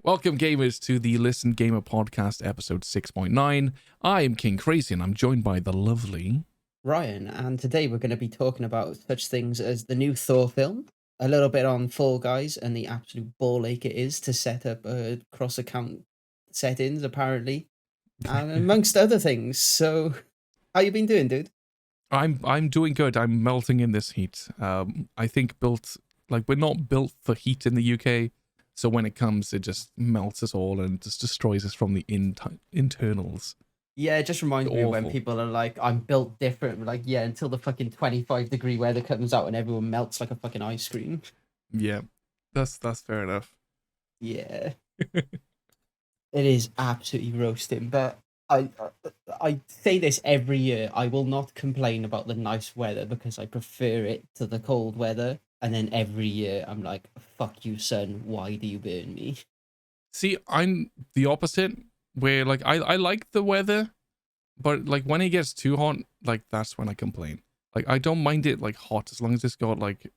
Welcome, gamers, to the Listen Gamer Podcast, episode 6.9. I am KingKrazey, and I'm joined by the lovely Ryan, and today we're going to be talking about such things as the new Thor film, a little bit on Fall Guys and the absolute ball ache it is to set up cross-account settings, apparently, and amongst other things. So, how you been doing, dude? I'm doing good. I'm melting in this heat. I think we're not built for heat in the UK, so when it comes, it just melts us all and just destroys us from the internals. Yeah, it just reminds me of when people are like, I'm built different. Like, yeah, until the fucking 25-degree weather comes out and everyone melts like a fucking ice cream. Yeah, that's fair enough. Yeah. It is absolutely roasting, but I say this every year. I will not complain about the nice weather because I prefer it to the cold weather. And then every year I'm like, fuck you, son. Why do you burn me? See, I'm the opposite, where like I like the weather, but like when it gets too hot, like that's when I complain. Like I don't mind it like hot as long as it's got like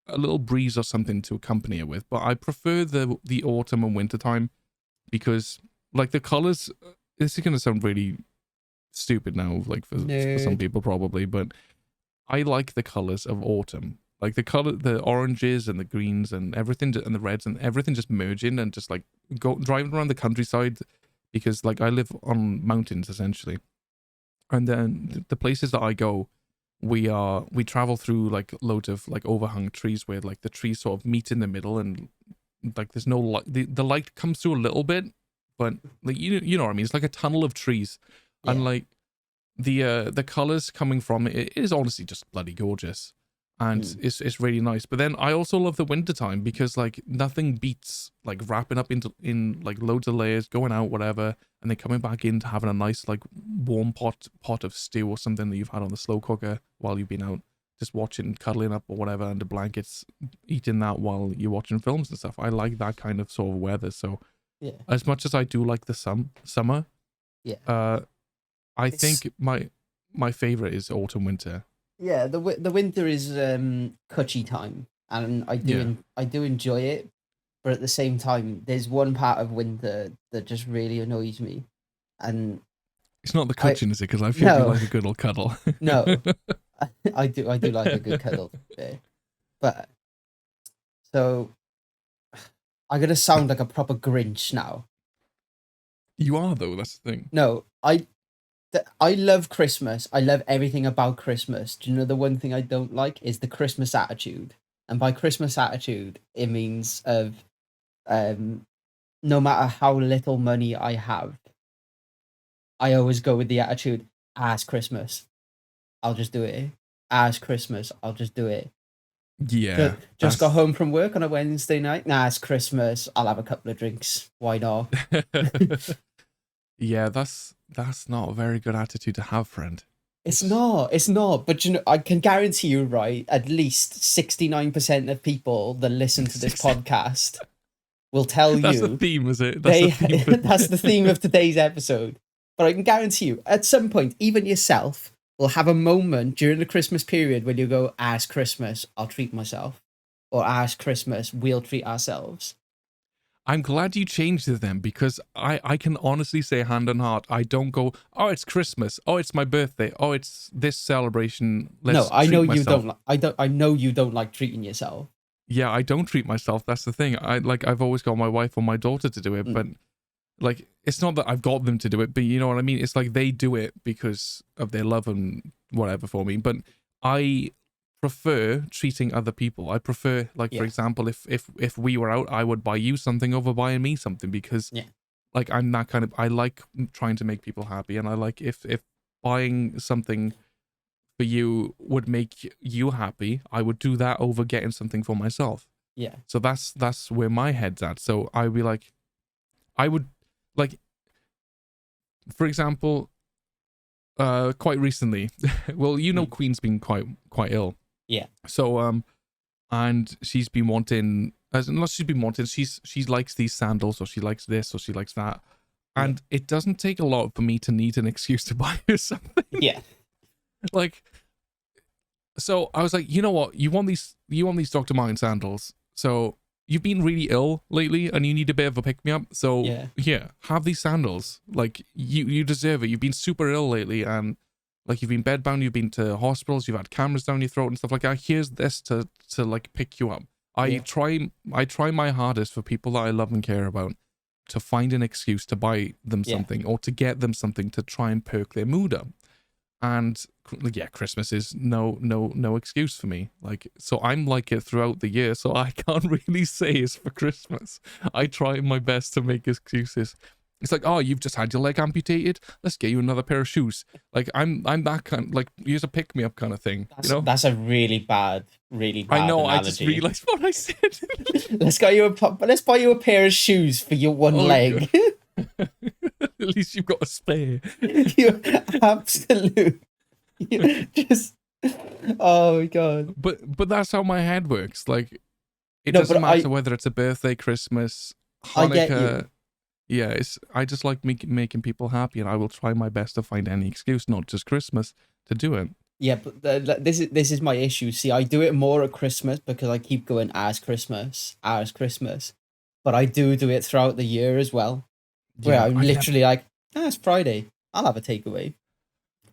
a little breeze or something to accompany it with. But I prefer the autumn and winter time because like the colors. This is gonna sound really stupid now, like for some people probably, but I like the colors of autumn. Like the oranges and the greens and everything, and the reds and everything just merging and just like driving around the countryside, because like I live on mountains essentially, and then the places that I go, we travel through like loads of like overhung trees where like the trees sort of meet in the middle, and like there's no light. The light comes through a little bit, but like you know what I mean. It's like a tunnel of trees, yeah. And like the colors coming from it is honestly just bloody gorgeous. And it's really nice. But then I also love the winter time because like nothing beats like wrapping up in like loads of layers, going out, whatever, and then coming back into having a nice like warm pot of stew or something that you've had on the slow cooker while you've been out just watching, cuddling up or whatever under blankets, eating that while you're watching films and stuff. I like that kind of sort of weather. So yeah, as much as I do like the summer, yeah, I think my favorite is autumn winter. Yeah, the winter is cutchy time, and I do enjoy it, but at the same time, there's one part of winter that just really annoys me, and it's not the cutching, is it? Because I feel you like a good old cuddle. No, I do like a good cuddle, but so I'm gonna sound like a proper Grinch now. You are though. That's the thing. No, I love Christmas. I love everything about Christmas. Do you know the one thing I don't like is the Christmas attitude? And by Christmas attitude, it means of no matter how little money I have, I always go with the attitude, it's Christmas, I'll just do it. It's Christmas, I'll just do it. Yeah. Just got home from work on a Wednesday night. It's Christmas, I'll have a couple of drinks. Why not? Yeah, that's not a very good attitude to have, friend. It's not. But you know, I can guarantee you, right? At least 69% of people that listen to this podcast will tell you. That's the theme, is it? That's the theme of today's episode. But I can guarantee you, at some point, even yourself will have a moment during the Christmas period when you go, it's Christmas, I'll treat myself. Or it's Christmas, we'll treat ourselves. I'm glad you changed it then, because I can honestly say hand on heart, I don't go, oh, it's Christmas, oh, it's my birthday, oh, it's this celebration. I know you don't. I know you don't like treating yourself. Yeah, I don't treat myself. That's the thing. I've always got my wife or my daughter to do it, but like it's not that I've got them to do it, but you know what I mean. It's like they do it because of their love and whatever for me. But I prefer treating other people. I prefer, like, for example, if we were out, I would buy you something over buying me something, because like I'm that kind of, I like trying to make people happy, and I like if buying something for you would make you happy, I would do that over getting something for myself. Yeah. So that's where my head's at. So I'd be like, I would like, for example, quite recently, well, you know, Queen's been quite ill. Yeah. So and she's been wanting, she likes these sandals, or she likes this, or she likes that, and it doesn't take a lot for me to need an excuse to buy her something. Yeah. Like, so I was like, you know what, you want these Dr. Martens sandals, so you've been really ill lately and you need a bit of a pick me up. So Yeah. here, have these sandals. Like you deserve it. You've been super ill lately and like you've been bedbound, you've been to hospitals, you've had cameras down your throat and stuff like that. Here's this to like pick you up. I try my hardest for people that I love and care about to find an excuse to buy them something or to get them something to try and perk their mood up. And yeah, Christmas is no excuse for me. Like, so I'm like it throughout the year, so I can't really say it's for Christmas. I try my best to make excuses. It's like, oh, you've just had your leg amputated. Let's get you another pair of shoes. Like, I'm that kind, like, here's a pick me up kind of thing. That's a really bad I know. analogy. I just realized what I said. Let's buy you a pair of shoes for your one leg. At least you've got a spare. You absolute. Just. Oh my god. But that's how my head works. Like, it doesn't matter whether it's a birthday, Christmas, Hanukkah. I get you. Yeah, I just like making people happy, and I will try my best to find any excuse, not just Christmas, to do it. Yeah, but this is my issue. See, I do it more at Christmas because I keep going as Christmas. But I do it throughout the year as well. Where I'm literally like, it's Friday. I'll have a takeaway.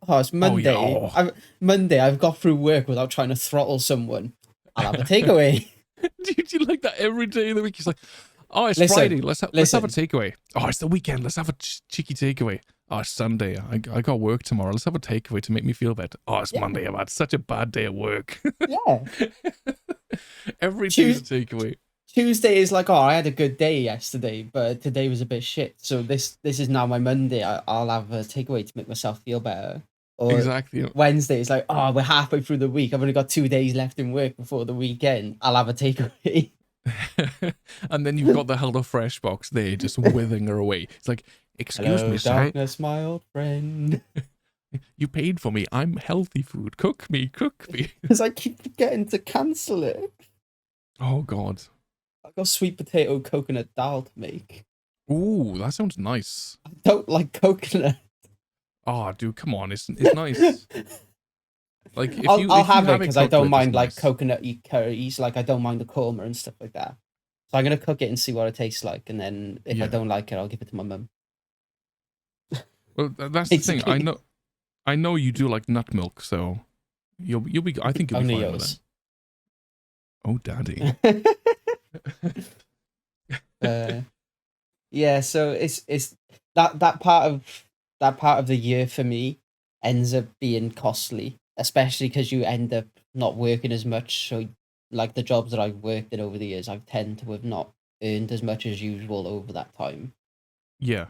Oh, it's Monday. Oh, yeah. Monday, I've got through work without trying to throttle someone. I'll have a takeaway. Dude, you like that every day of the week? It's like, oh, it's Friday. Let's have a takeaway. Oh, it's the weekend. Let's have a cheeky takeaway. Oh, it's Sunday. I got work tomorrow. Let's have a takeaway to make me feel better. Oh, it's Monday. I've had such a bad day at work. Yeah. Every day is a takeaway. Tuesday is like, oh, I had a good day yesterday, but today was a bit shit. So this is now my Monday. I'll have a takeaway to make myself feel better. Or exactly. Wednesday is like, oh, we're halfway through the week. I've only got 2 days left in work before the weekend. I'll have a takeaway. And then you've got the HelloFresh box there just withing her away. It's like, excuse me, sir. Darkness, my old friend. You paid for me. I'm healthy food. Cook me. Because I keep forgetting to cancel it. Oh, God. I got sweet potato coconut dal to make. Ooh, that sounds nice. I don't like coconut. Oh, dude, come on. It's nice. Like, I'll have it because I don't mind like nice. coconutty curries. Like I don't mind the korma and stuff like that. So I'm gonna cook it and see what it tastes like, and then if I don't like it, I'll give it to my mum. Well, that's the thing. I know you do like nut milk, so you'll be. I think you'll be fine with it. Oh, daddy. Yeah. So it's that part of the year for me ends up being costly, especially because you end up not working as much. So, like the jobs that I've worked in over the years, I tend to have not earned as much as usual over that time. Yeah,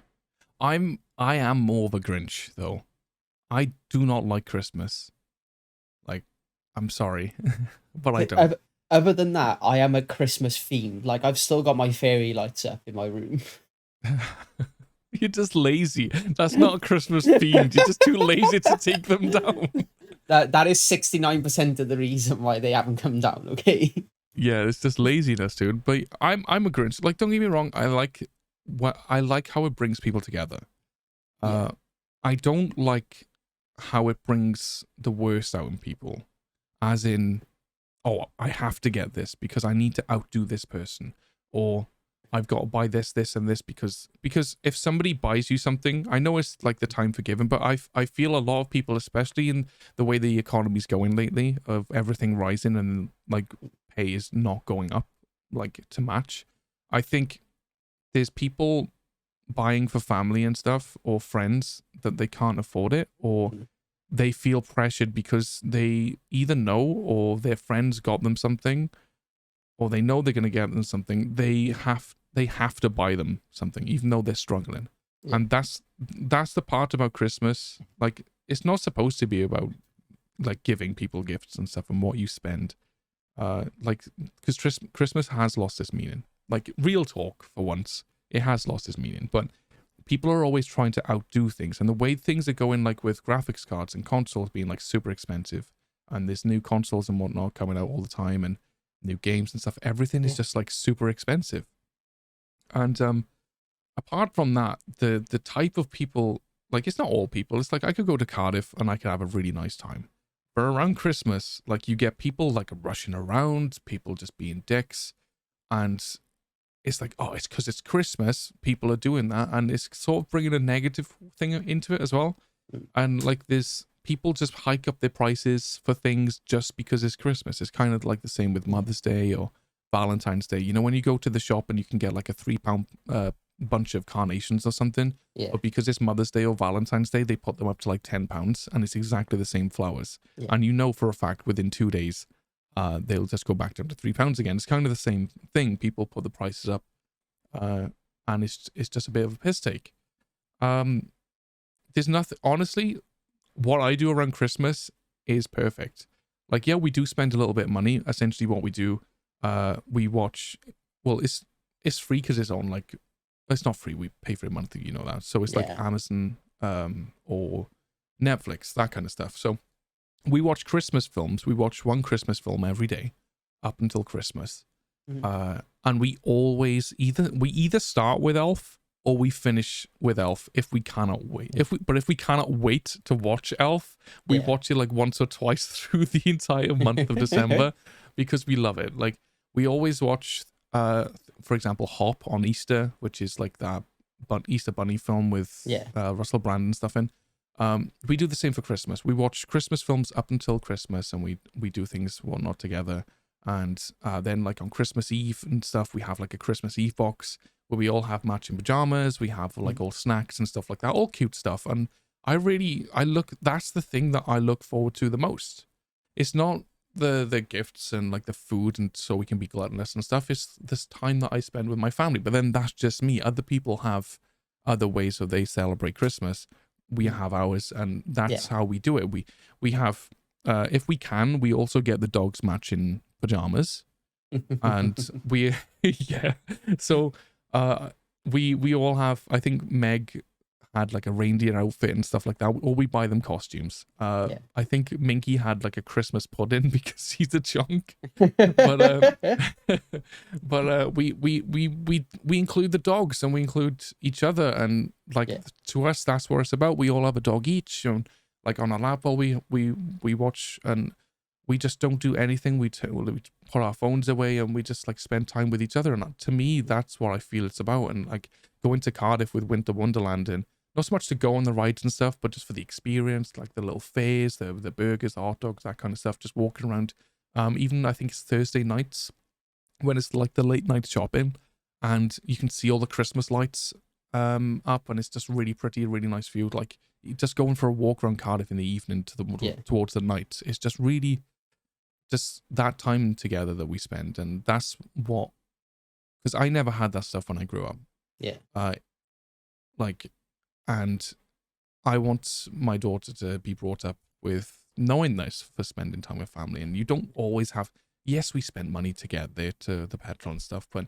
I am more of a Grinch though. I do not like Christmas. Like, I'm sorry, but I don't. Other than that, I am a Christmas themed. Like I've still got my fairy lights up in my room. You're just lazy. That's not a Christmas themed. You're just too lazy to take them down. That is 69% of the reason why they haven't come down. Okay. Yeah, it's just laziness, dude. But I'm a Grinch. Like, don't get me wrong. I like how it brings people together. I don't like how it brings the worst out in people, as in, oh, I have to get this because I need to outdo this person, or I've got to buy this, this, and this because if somebody buys you something, I know it's like the time for giving, but I feel a lot of people, especially in the way the economy's going lately, of everything rising and like pay is not going up like to match. I think there's people buying for family and stuff or friends that they can't afford it, or they feel pressured because they either know or their friends got them something, or they know they're going to get them something. They have to buy them something, even though they're struggling. Yeah. And that's the part about Christmas. Like, it's not supposed to be about like giving people gifts and stuff and what you spend. Like, because Christmas has lost its meaning. Like, real talk for once, it has lost its meaning. But people are always trying to outdo things, and the way things are going, like with graphics cards and consoles being like super expensive, and there's new consoles and whatnot coming out all the time, and new games and stuff. Everything is just like super expensive. And apart from that, the type of people, like, it's not all people. It's like I could go to Cardiff and I could have a really nice time. But around Christmas, like, you get people like rushing around, people just being dicks. and it's like, oh, it's because it's Christmas, people are doing that, and it's sort of bringing a negative thing into it as well. And like there's people just hike up their prices for things just because it's Christmas. It's kind of like the same with Mother's Day or Valentine's Day. You know, when you go to the shop and you can get like a £3 bunch of carnations or something, but because it's Mother's Day or Valentine's Day, they put them up to like £10, and it's exactly the same flowers. And you know for a fact within 2 days, they'll just go back down to £3 again. It's kind of the same thing. People put the prices up, and it's just a bit of a piss take. There's nothing, honestly, what I do around Christmas is perfect. Like, yeah, we do spend a little bit of money. Essentially what we do, we watch, well, it's free because it's on, like, it's not free, we pay for it monthly, you know that. So it's like Amazon or Netflix, that kind of stuff. So we watch Christmas films. We watch one Christmas film every day up until Christmas. And we always either start with Elf or we finish with Elf if we cannot wait. If we cannot wait to watch Elf, we watch it like once or twice through the entire month of December because we love it. Like we always watch, for example, Hop on Easter, which is like that Easter Bunny film with Russell Brand and stuff in. We do the same for Christmas. We watch Christmas films up until Christmas, and we do things whatnot together. And then like on Christmas Eve and stuff, we have like a Christmas Eve box where we all have matching pajamas. We have like all snacks and stuff like that, all cute stuff. And that's the thing that I look forward to the most. It's not the gifts and like the food and so we can be gluttonous and stuff. It's this time that I spend with my family. But then that's just me. Other people have other ways that they celebrate Christmas. We have ours, and that's how we do it. We have, if we can, we also get the dogs matching pajamas, and we so we all have, I think Meg had like a reindeer outfit and stuff like that, or we buy them costumes. I think Minky had like a Christmas pudding because he's a chunk, but we include the dogs and we include each other, and like to us that's what it's about. We all have a dog each, and like on our lap while we watch, and we just don't do anything. We put our phones away and we just like spend time with each other. And to me, that's what I feel it's about. And like going to Cardiff with Winter Wonderland, and not so much to go on the rides and stuff, but just for the experience, like the little fairs, the burgers, the hot dogs, that kind of stuff, just walking around. Even I think it's Thursday nights when it's like the late night shopping, and you can see all the Christmas lights up, and it's just really pretty, really nice view. Like just going for a walk around Cardiff in the evening towards the night, it's just really just that time together that we spend. And that's what, because I never had that stuff when I grew up. And I want my daughter to be brought up with knowing this for spending time with family. And you don't always have, yes, we spend money to get there to the petrol and stuff, but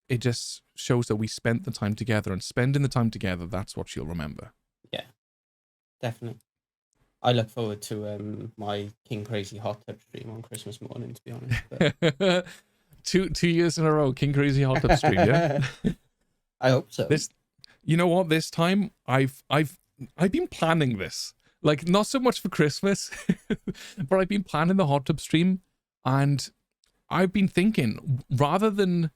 it just shows that we spent the time together, and spending the time together, that's what she'll remember. Yeah, definitely. I look forward to my KingKrazey hot tub stream on Christmas morning, to be honest. But... 2 years in a row, KingKrazey hot tub stream, yeah? I hope so. You know what? This time I've been planning this, like not so much for Christmas, but I've been planning the hot tub stream, and I've been thinking rather than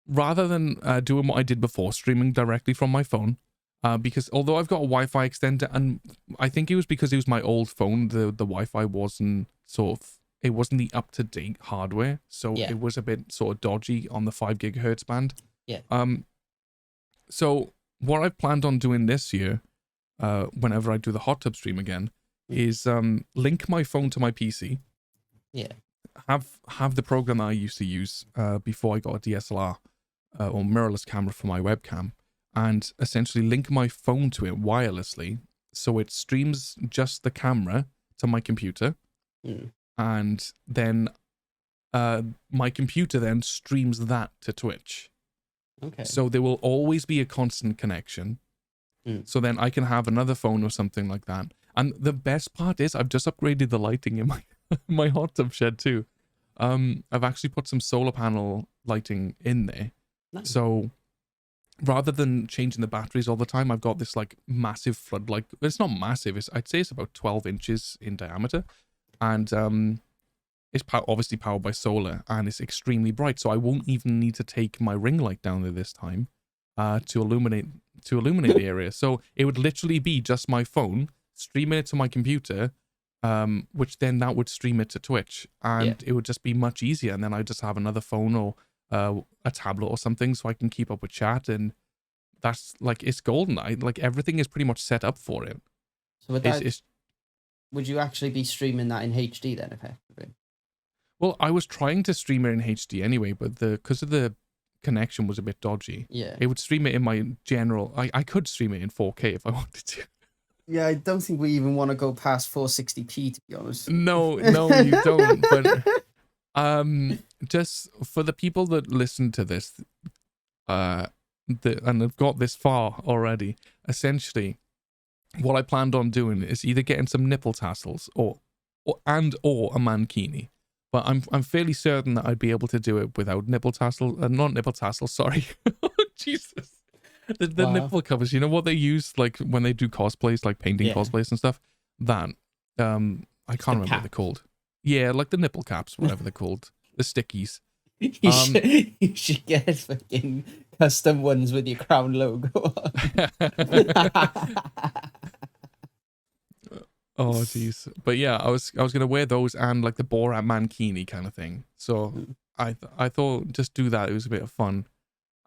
doing what I did before, streaming directly from my phone, because although I've got a Wi-Fi extender, and I think it was because it was my old phone, the Wi-Fi wasn't it wasn't the up-to-date hardware, so it was a bit sort of dodgy on the 5 gigahertz band. So what I've planned on doing this year, whenever I do the hot tub stream again, is link my phone to my PC. Have the program that I used to use before I got a DSLR or mirrorless camera for my webcam, and essentially link my phone to it wirelessly, so it streams just the camera to my computer, and then my computer then streams that to Twitch. So there will always be a constant connection. So then I can have another phone or something like that. And the best part is I've just upgraded the lighting in my hot tub shed too. I've actually put some solar panel lighting in there. Nice. So rather than changing the batteries all the time, I've got this like massive floodlight. It's not massive. I'd say it's about 12 inches in diameter. And it's obviously powered by solar, and it's extremely bright. So I won't even need to take my ring light down there this time to illuminate the area. So it would literally be just my phone streaming it to my computer, which then that would stream it to Twitch, and it would just be much easier. And then I just have another phone or a tablet or something, so I can keep up with chat, and that's like, it's golden. Like everything is pretty much set up for it. So would you actually be streaming that in HD then, effectively? Well, I was trying to stream it in HD anyway, but because of the connection was a bit dodgy. Yeah. It would stream it in my general. I could stream it in 4K if I wanted to. Yeah, I don't think we even want to go past 460p, to be honest. No, you don't. But just for the people that listen to this, and have got this far already, essentially, what I planned on doing is either getting some nipple tassels or a mankini. But I'm fairly certain that I'd be able to do it without nipple tassels. Not nipple tassels, sorry. Oh, Jesus. The nipple covers, you know what they use like when they do cosplays, like painting cosplays and stuff? That. I can't remember what they're called. Yeah, like the nipple caps, whatever they're called. The stickies. You should get fucking custom ones with your Crown logo on. Oh jeez, but yeah, I was gonna wear those and like the Borat mankini kind of thing. So I thought just do that. It was a bit of fun,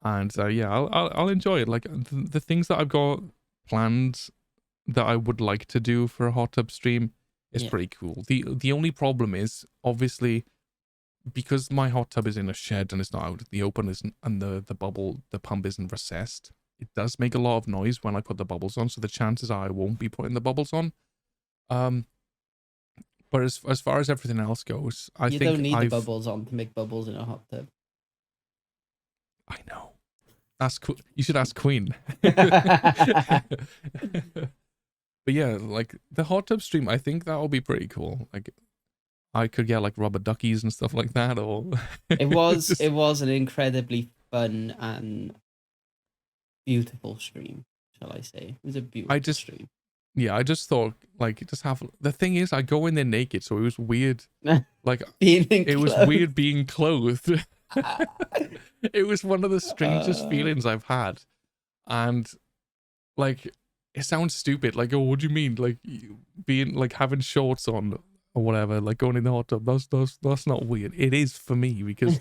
and yeah, I'll enjoy it. Like the things that I've got planned that I would like to do for a hot tub stream is pretty cool. The only problem is obviously because my hot tub is in a shed and it's not out in the open, and the pump isn't recessed. It does make a lot of noise when I put the bubbles on. So the chances are I won't be putting the bubbles on. But as far as everything else goes, I think you don't need the bubbles on to make bubbles in a hot tub. I know. You should ask Queen. But yeah, like the hot tub stream, I think that'll be pretty cool. Like I could get like rubber duckies and stuff like that, or it was an incredibly fun and beautiful stream, shall I say? It was a beautiful stream. Yeah, I just thought, like, just have... The thing is, I go in there naked, so it was weird. Like, it was weird being clothed. It was one of the strangest feelings I've had. And, like, it sounds stupid. Like, oh, what do you mean? Like, being, like, having shorts on or whatever, like, going in the hot tub. That's not weird. It is for me, because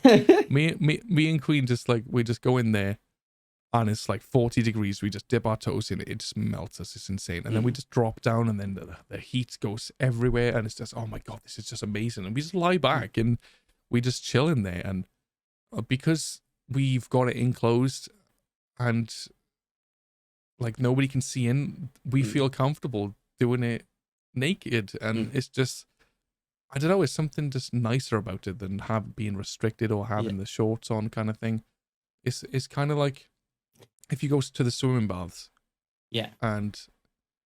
me and Queen just, like, we just go in there. And it's like 40 degrees. We just dip our toes in it. It just melts us. It's insane. And then we just drop down, and then the heat goes everywhere. And it's just, oh my God, this is just amazing. And we just lie back and we just chill in there. And because we've got it enclosed and like nobody can see in, we feel comfortable doing it naked. And it's just, I don't know, it's something just nicer about it than being restricted or having the shorts on kind of thing. It's kind of like, if you go to the swimming baths, and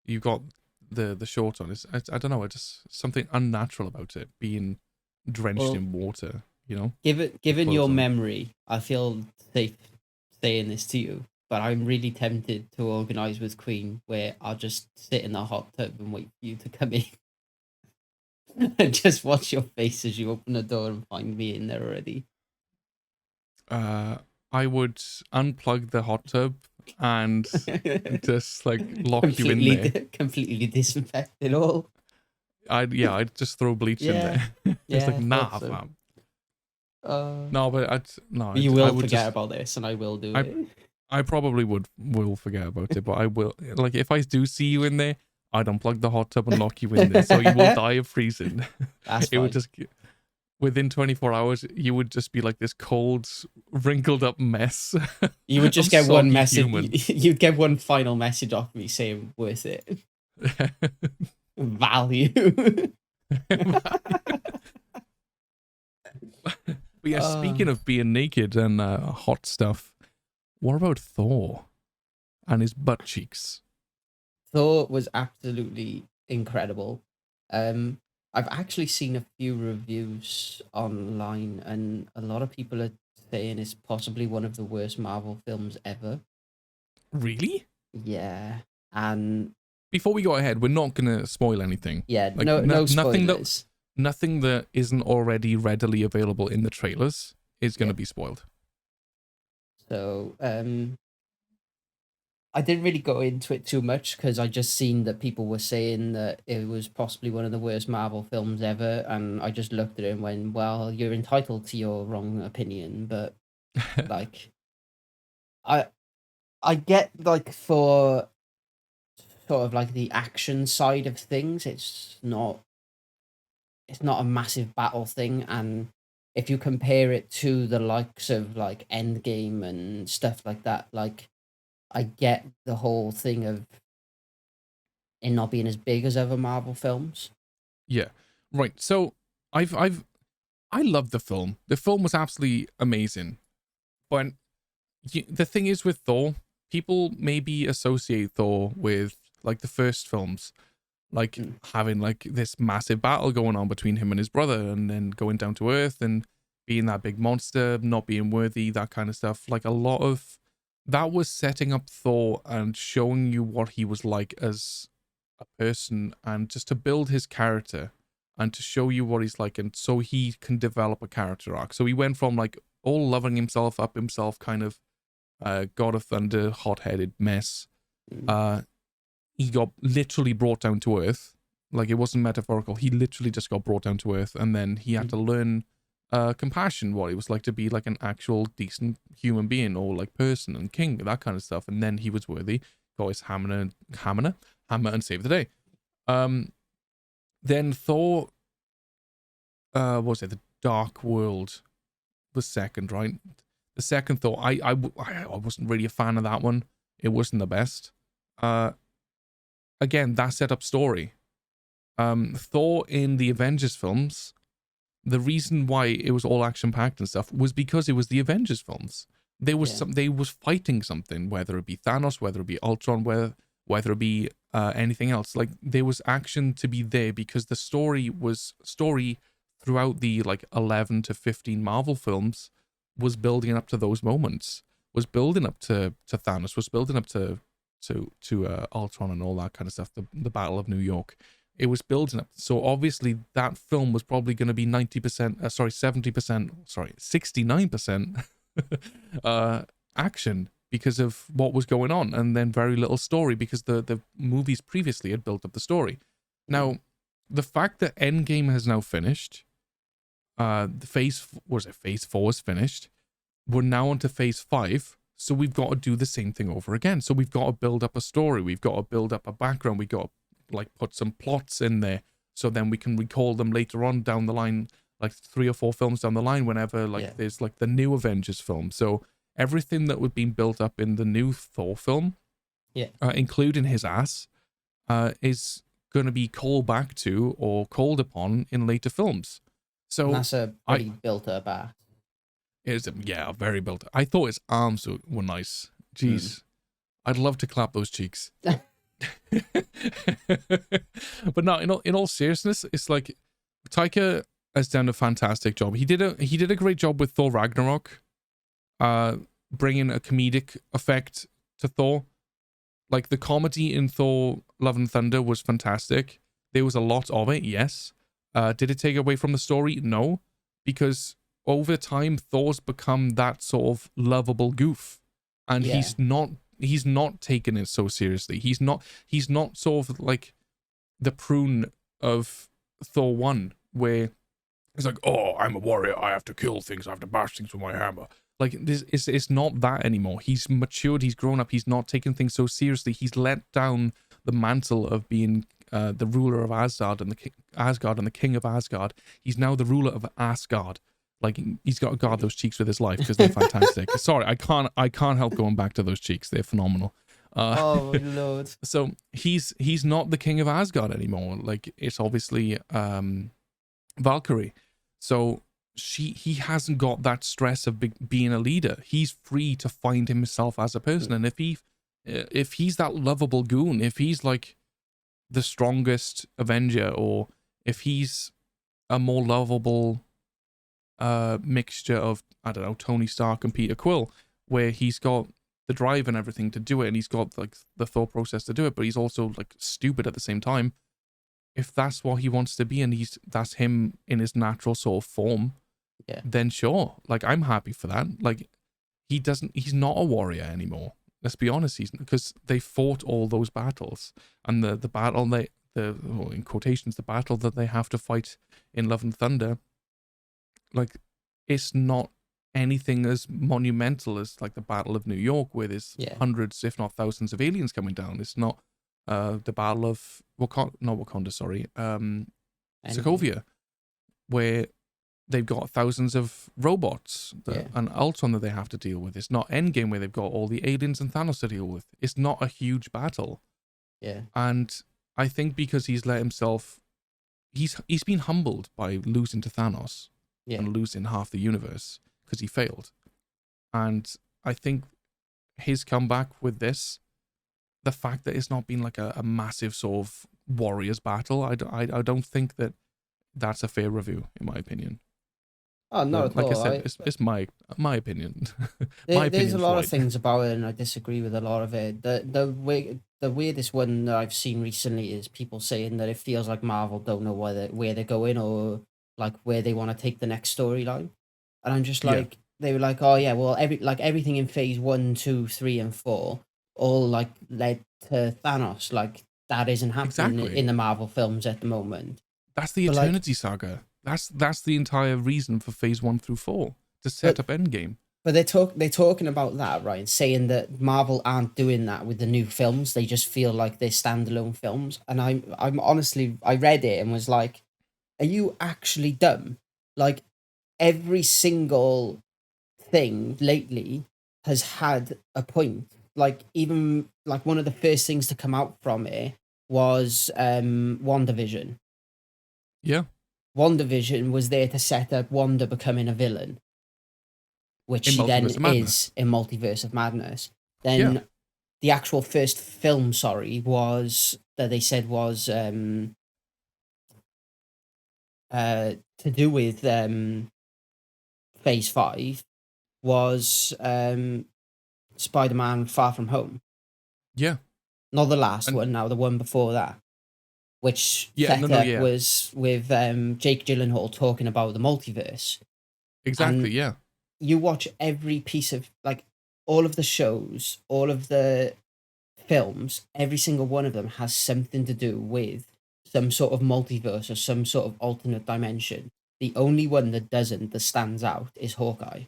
you got the shorts on, I don't know, it's just something unnatural about it being drenched in water, you know. Given your memory, I feel safe saying this to you, but I'm really tempted to organise with Queen where I'll just sit in the hot tub and wait for you to come in, and just watch your face as you open the door and find me in there already. I would unplug the hot tub and just like lock you in there. Completely disinfect it all. I'd just throw bleach in there. Just like, nah, fam. No, but you will forget about this, and I will do it. I probably will forget about it, but I will. Like, if I do see you in there, I'd unplug the hot tub and lock you in there, so you will die of freezing. That's fine. Would just... Within 24 hours, you would just be like this cold, wrinkled up mess. You would just get one message. You'd get one final message off me saying, worth it. Value. But yeah, speaking of being naked and hot stuff, what about Thor and his butt cheeks? Thor was absolutely incredible. I've actually seen a few reviews online, and a lot of people are saying it's possibly one of the worst Marvel films ever. Really? Yeah. And before we go ahead, we're not going to spoil anything. Yeah, like, no spoilers. nothing that isn't already readily available in the trailers is going to be spoiled. So I didn't really go into it too much because I just seen that people were saying that it was possibly one of the worst Marvel films ever, and I just looked at it and went, "Well, you're entitled to your wrong opinion," but like, I I get like for sort of like the action side of things, it's not a massive battle thing, and if you compare it to the likes of like Endgame and stuff like that, like I get the whole thing of it not being as big as other Marvel films. Yeah. Right. So I love the film. The film was absolutely amazing. But the thing is with Thor, people maybe associate Thor with like the first films, like Mm. having like this massive battle going on between him and his brother, and then going down to Earth and being that big monster, not being worthy, that kind of stuff. Like a lot of that was setting up Thor and showing you what he was like as a person, and just to build his character and to show you what he's like, and so he can develop a character arc. So he went from like all loving himself up himself, kind of God of Thunder, hot-headed mess. Mm. He got literally brought down to Earth. Like, it wasn't metaphorical. He literally just got brought down to Earth, and then he had to learn compassion, what it was like to be like an actual decent human being, or like person and king, that kind of stuff. And then he was worthy, got his hammer and saved the day. Then Thor, what was it? The Dark World was second, right? The second Thor, I wasn't really a fan of that one. It wasn't the best. Again, that set up story. Thor in the Avengers films, the reason why it was all action packed and stuff was because it was the Avengers films. There was they was fighting something, whether it be Thanos, whether it be Ultron, whether it be anything else. Like, there was action to be there because the story throughout the like 11 to 15 Marvel films was building up to those moments, was building up to Thanos, was building up to Ultron and all that kind of stuff, the Battle of New York. It was building up. So obviously that film was probably going to be 90%, 70%, 69% action because of what was going on, and then very little story because the movies previously had built up the story. Now, the fact that Endgame has now finished, phase 4 is finished. We're now on to phase 5. So we've got to do the same thing over again. So we've got to build up a story. We've got to build up a background. We've got to like put some plots in there, so then we can recall them later on down the line, like 3 or 4 films down the line, whenever there's like the new Avengers film. So everything that was being built up in the new Thor film, including his ass, is going to be called back to or called upon in later films. So And that's a pretty built up ass. It's very built. I thought his arms were nice. Jeez, I'd love to clap those cheeks. But no, in all seriousness, it's like Taika has done a fantastic job. He did a great job with Thor Ragnarok, bringing a comedic effect to Thor. Like, the comedy in Thor Love and Thunder was fantastic. There was a lot of it, yes. Did it take away from the story? No, because over time Thor's become that sort of lovable goof, and he's not taking it so seriously. He's not sort of like the prune of Thor 1, where it's like, oh, I'm a warrior, I have to kill things, I have to bash things with my hammer. Like, this it's not that anymore. He's matured, he's grown up, he's not taking things so seriously. He's let down the mantle of being the ruler of Asgard and the king of Asgard. He's now the ruler of Asgard. Like, he's got to guard those cheeks with his life because they're fantastic. Sorry, I can't help going back to those cheeks. They're phenomenal. Oh Lord! So he's not the king of Asgard anymore. Like, it's obviously Valkyrie. So he hasn't got that stress of being a leader. He's free to find himself as a person, and if he's that lovable goon, if he's like the strongest Avenger, or if he's a more lovable mixture of, I don't know, Tony Stark and Peter Quill, where he's got the drive and everything to do it, and he's got like the thought process to do it, but he's also like stupid at the same time. if that's what he wants to be and that's him in his natural sort of form, Yeah. then sure. Like, I'm happy for that. Like, he's not a warrior anymore. Let's be honest, because they fought all those battles, and the battle well, in quotations, the battle that they have to fight in Love and Thunder, like, it's not anything as monumental as like the Battle of New York, where there's hundreds, if not thousands, of aliens coming down. It's not the Battle of Wakanda, sorry, Sokovia, where they've got thousands of robots and Ultron that they have to deal with. It's not Endgame, where they've got all the aliens and Thanos to deal with. It's not a huge battle. Yeah. And I think because he's let himself, he's been humbled by losing to Thanos and losing half the universe because he failed. And I think his comeback with this, the fact that it's not been like a massive sort of warriors battle, I don't think that that's a fair review, in my opinion. Oh, not at all. Like I said, it's my opinion. There's a lot of things about it, and I disagree with a lot of it. The weirdest one that I've seen recently is people saying that it feels like Marvel don't know where they're going, or like where they want to take the next storyline. And I'm just like, they were like, oh yeah, well everything in phase 1, 2, 3, and 4 all like led to Thanos. Like that isn't happening in the Marvel films at the moment. That's the Eternity Saga. That's the entire reason for phase 1 through 4, to set up Endgame. But they're talking about that, right? And saying that Marvel aren't doing that with the new films. They just feel like they're standalone films. And I'm honestly, I read it and was like, are you actually dumb? Like every single thing lately has had a point. Like even like one of the first things to come out from it was WandaVision. Yeah. WandaVision was there to set up Wanda becoming a villain, which she then is in Multiverse of Madness. Then the actual first film, was that they said was to do with Phase 5 was Spider-Man Far From Home. Yeah. Not the last one, now the one before that. Which was with Jake Gyllenhaal talking about the multiverse. Exactly, and you watch every piece of, like, all of the shows, all of the films, every single one of them has something to do with some sort of multiverse or some sort of alternate dimension. The only one that doesn't, that stands out, is Hawkeye.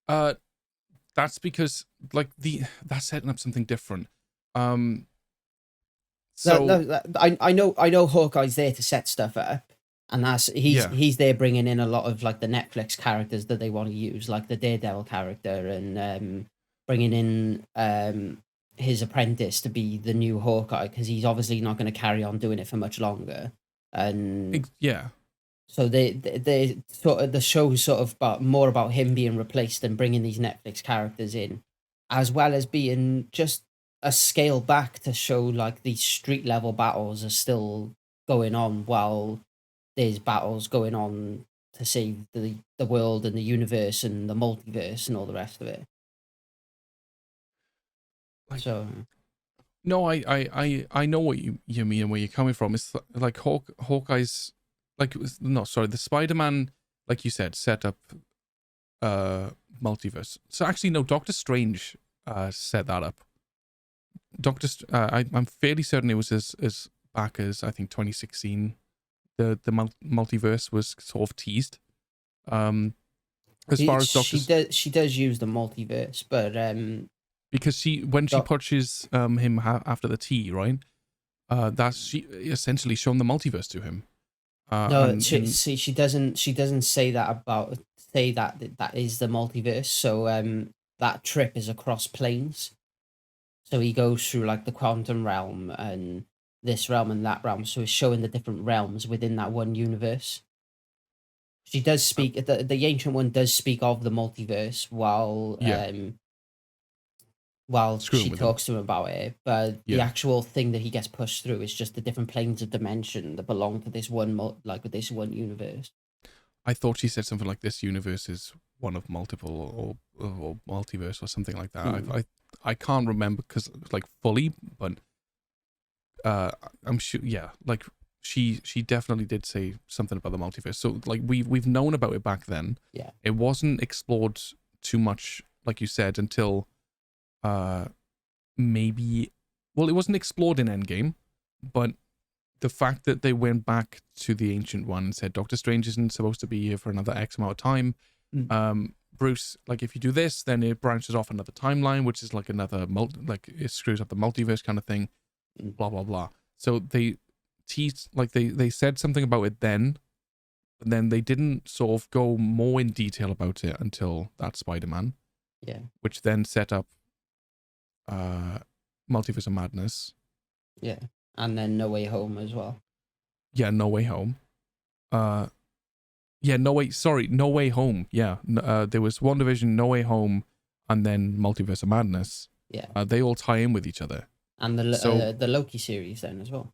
That's because, like, that's setting up something different. So I know Hawkeye's there to set stuff up, and he's there bringing in a lot of like the Netflix characters that they want to use, like the Daredevil character, and bringing in his apprentice to be the new Hawkeye, because he's obviously not going to carry on doing it for much longer. And so they sort of, the show's sort of more about him being replaced and bringing these Netflix characters in, as well as being just a scale back to show like these street level battles are still going on while there's battles going on to save the world and the universe and the multiverse and all the rest of it. Like, so no, I know what you mean and where you're coming from. It's like Hawkeye's, like, no, sorry, the Spider-Man, like you said, set up multiverse. So actually, no, Doctor Strange set that up. I'm fairly certain it was as back as, I think, 2016. The multiverse was sort of teased. As far as she does use the multiverse, but because when she punches him after the tea, right? That's she essentially shown the multiverse to him. No, she doesn't say that that is the multiverse. So that trip is across planes. So he goes through like the quantum realm and this realm and that realm. So it's showing the different realms within that one universe. She does speak, the Ancient One does speak of the multiverse while she talks to him about it. But the actual thing that he gets pushed through is just the different planes of dimension that belong to this one, this one universe. I thought she said something like this universe is one of multiple or multiverse or something like that. I can't remember because like fully, but I'm sure, yeah, like she definitely did say something about the multiverse. So like we've known about it back then. Yeah. It wasn't explored too much, like you said, until maybe, well, it wasn't explored in Endgame, but the fact that they went back to the Ancient One and said Doctor Strange isn't supposed to be here for another X amount of time. Bruce, like if you do this, then it branches off another timeline, which is like another like it screws up the multiverse kind of thing. Blah blah blah. So they teased, like they said something about it then, but then they didn't sort of go more in detail about it until that Spider-Man. Yeah. Which then set up Multiverse of Madness. Yeah. And then No Way Home as well. Yeah, No Way Home. Yeah, No Way Home. Yeah, there was WandaVision, No Way Home, and then Multiverse of Madness. Yeah. They all tie in with each other. And the Loki series then as well.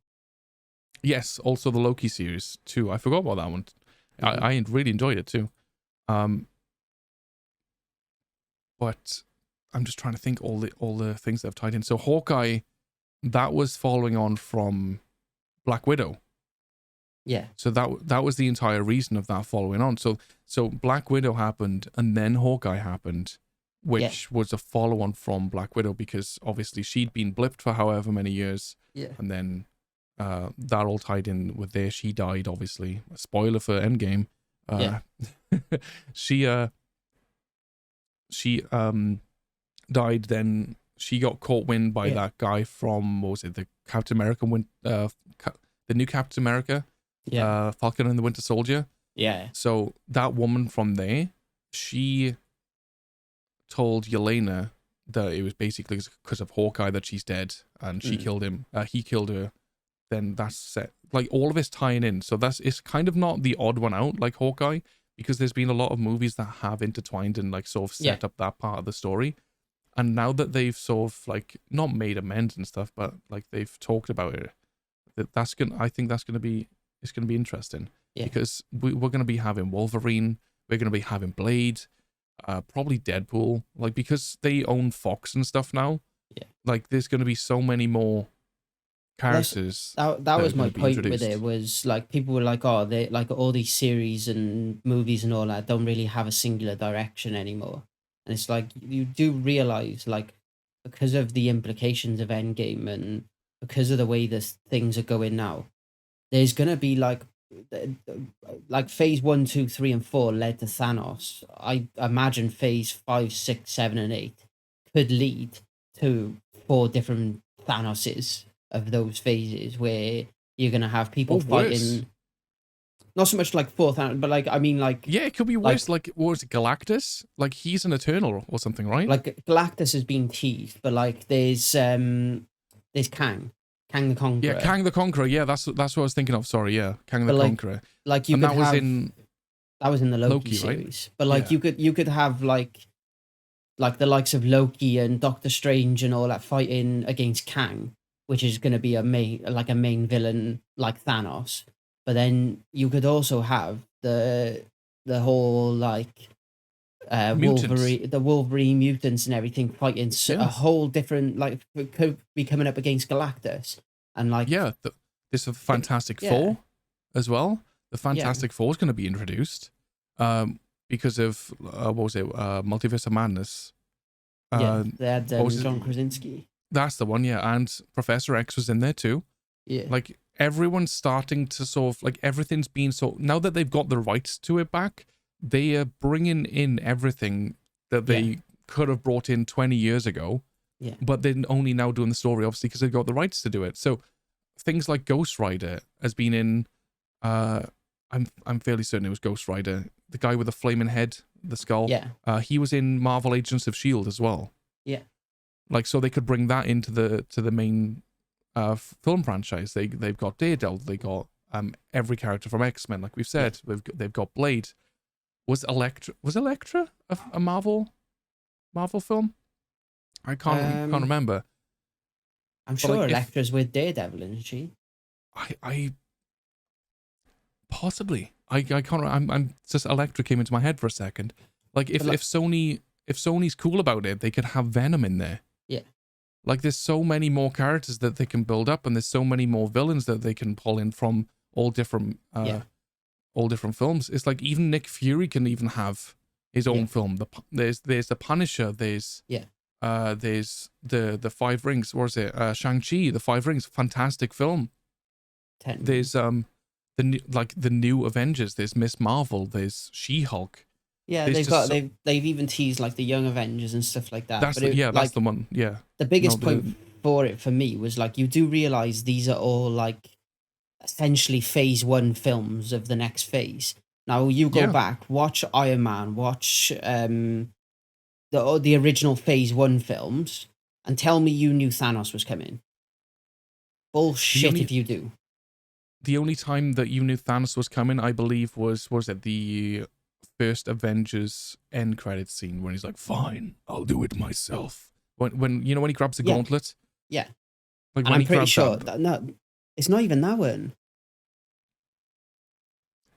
Yes, also the Loki series too. I forgot about that one. Mm-hmm. I really enjoyed it too. But I'm just trying to think all the things that have tied in. So Hawkeye, that was following on from Black Widow. Yeah. So that was the entire reason of that following on. So Black Widow happened, and then Hawkeye happened, which was a follow-on from Black Widow, because obviously she'd been blipped for however many years. Yeah. And then that all tied in with there. She died, obviously. Spoiler for Endgame. She died. Then she got caught wind by that guy from, what was it, the Captain America the new Captain America. Yeah. Falcon and the Winter Soldier. Yeah. So that woman from there, she told Yelena that it was basically because of Hawkeye that she's dead, and she killed him. He killed her. Then that's set. Like all of it's tying in. So it's kind of not the odd one out like Hawkeye, because there's been a lot of movies that have intertwined and like sort of set up that part of the story. And now that they've sort of like not made amends and stuff, but like they've talked about it, I think that's gonna be interesting. Yeah. Because we're gonna be having Wolverine, we're gonna be having Blade, probably Deadpool, like because they own Fox and stuff now. Yeah. Like there's gonna be so many more characters. That was my point with it, was like people were like, oh, they like all these series and movies and all that don't really have a singular direction anymore. And it's like you do realize, like, because of the implications of Endgame and because of the way this things are going now, there's gonna be like phase 1, 2, 3, and 4 led to Thanos. I imagine phase 5, 6, 7, and 8 could lead to 4 different Thanoses of those phases, where you're gonna have people fighting. Worse. Not so much like 4 Thanos, but like, I mean, like, yeah, it could be worse. Like what was it, Galactus? Like he's an Eternal or something, right? Like Galactus has been teased, but like there's Kang the Conqueror. Yeah, Kang the Conqueror. Yeah, that's what I was thinking of. Sorry, yeah, Kang the Conqueror. Like you and could that was have, in that was in the Loki series, right? But like you could have like the likes of Loki and Doctor Strange and all that fighting against Kang, which is going to be a main villain like Thanos. But then you could also have the whole like Wolverine mutants and everything fighting a whole different, like, could be coming up against Galactus. And like, there's a Fantastic Four as well. The Fantastic Four is going to be introduced because of what was it, Multiverse of Madness. They had John Krasinski. That's the one, yeah. And Professor X was in there too. Yeah. Like everyone's starting to sort of, like, everything's been so, now that they've got the rights to it back, they are bringing in everything that they could have brought in 20 years ago. Yeah. But they're only now doing the story, obviously, because they've got the rights to do it. So things like Ghost Rider has been in, I'm fairly certain it was Ghost Rider, the guy with the flaming head, the skull. Yeah. He was in Marvel Agents of S.H.I.E.L.D. as well. Yeah. Like, so they could bring that into the main film franchise. They've got Daredevil, they got every character from X-Men, like we've said. They've got Blade. Was Elektra a Marvel film? I can't remember. I'm sure Elektra's with Daredevil, isn't she? I possibly. I can't. I'm just, Elektra came into my head for a second. Like if Sony's cool about it, they could have Venom in there. Yeah. Like there's so many more characters that they can build up, and there's so many more villains that they can pull in from all different films. It's like even Nick Fury can even have his own film. There's the Punisher. There's the Five Rings. What is it? Shang-Chi, the Five Rings, fantastic film. There's the new Avengers. There's Miss Marvel. There's She-Hulk. Yeah, they've even teased like the Young Avengers and stuff like that. That's that's the one. Yeah. The biggest point for it for me was like you do realize these are all like essentially phase 1 films of the next phase. Now you go back, watch Iron Man, watch the original phase 1 films, and tell me you knew Thanos was coming. Bullshit if you do. The only time that you knew Thanos was coming, I believe, was at the first Avengers end credits scene when he's like, "Fine, I'll do it myself." When you know when he grabs the gauntlet. Yeah. Like and I'm pretty sure no, it's not even that one.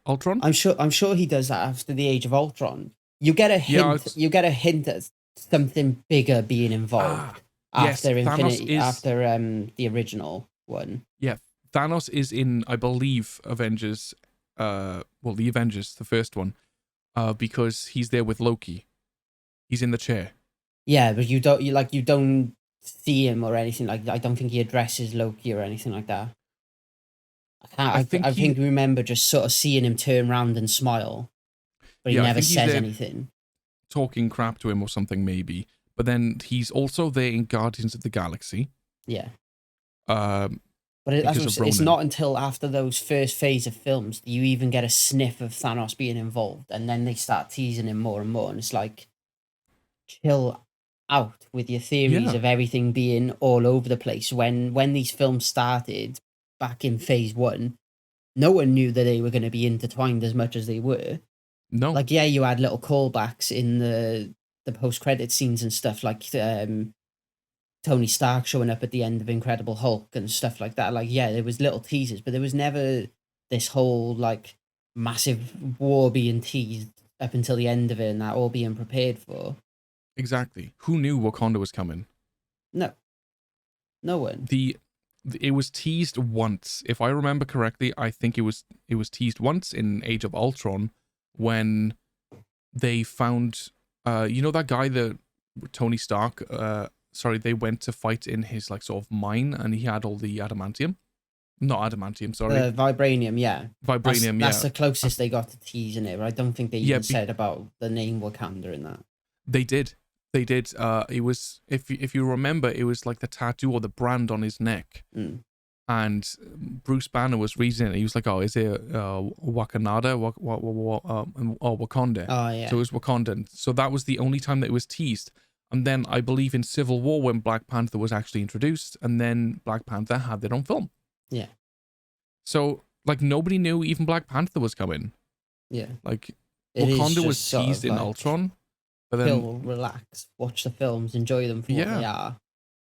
Ultron. I'm sure he does that after the Age of Ultron. You get a hint. You get a hint at something bigger being involved after Infinity, after the original one. Yeah, Thanos is in, I believe, Avengers. The Avengers, the first one. Because he's there with Loki. He's in the chair. Yeah, but you don't see him or anything like that. I don't think he addresses Loki or anything like that. I think remember just sort of seeing him turn around and smile, but he never says anything. Talking crap to him or something maybe, but then he's also there in Guardians of the Galaxy. Yeah. But it's not until after those first phase of films that you even get a sniff of Thanos being involved, and then they start teasing him more and more, and it's like, chill out with your theories of everything being all over the place. When these films started back in phase 1, no one knew that they were going to be intertwined as much as they were. No. Like, yeah, you had little callbacks in the post-credit scenes and stuff, like Tony Stark showing up at the end of Incredible Hulk and stuff like that. Like, yeah, there was little teasers, but there was never this whole, like, massive war being teased up until the end of it and that all being prepared for. Exactly. Who knew Wakanda was coming? No. No one. It was teased once. If I remember correctly, I think it was teased once in Age of Ultron when they found, that guy that Tony Stark, they went to fight in his like sort of mine, and he had all the adamantium. Not adamantium, sorry. Vibranium, yeah. Vibranium, that's the closest they got to teasing it, but I don't think they even said about the name Wakanda in that. They did. It was, if you remember, it was like the tattoo or the brand on his neck. And Bruce Banner was reading it. He was like, "Oh, is it Wakanda? Wakanda?" Oh, yeah. So it was Wakandan. So that was the only time that it was teased. And then I believe in Civil War when Black Panther was actually introduced, and then Black Panther had their own film. Yeah. So like nobody knew even Black Panther was coming. Yeah. Like Wakanda was teased in Ultron. But then chill, relax, watch the films, enjoy them for what they are.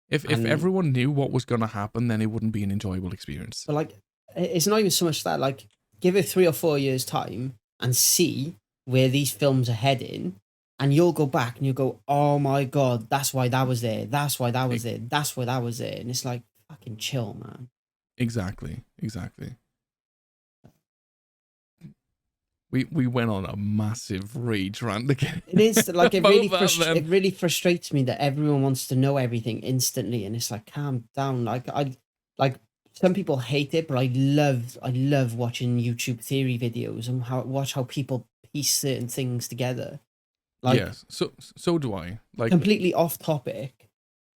If everyone knew what was going to happen, then it wouldn't be an enjoyable experience. But like, it's not even so much that. Like, give it 3 or 4 years time and see where these films are heading, and you'll go back and you'll go, "Oh my god, that's why that was there. That's why that was there. That's why that was there." And it's like, fucking chill, man. Exactly. We went on a massive rage rant again. It is like it really frustrates me that everyone wants to know everything instantly, and it's like, calm down. Like some people hate it, but I love watching YouTube theory videos and watch how people piece certain things together. Like, yes, so do I. Like completely off topic,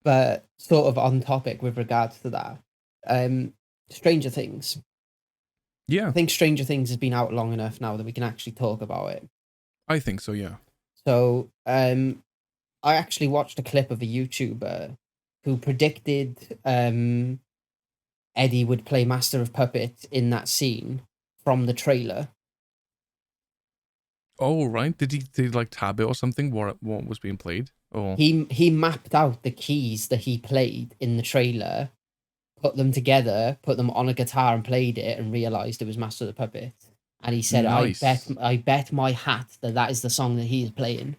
but sort of on topic with regards to that. Stranger Things. Yeah. I think Stranger Things has been out long enough now that we can actually talk about it. I think so, yeah. So, I actually watched a clip of a YouTuber who predicted Eddie would play Master of Puppets in that scene from the trailer. Oh, right. Did he like tab it or something? What was being played? Oh. He mapped out the keys that he played in the trailer, put them together, put them on a guitar and played it, and realized it was Master of the Puppets. And he said, nice. I bet my hat that is the song that he is playing.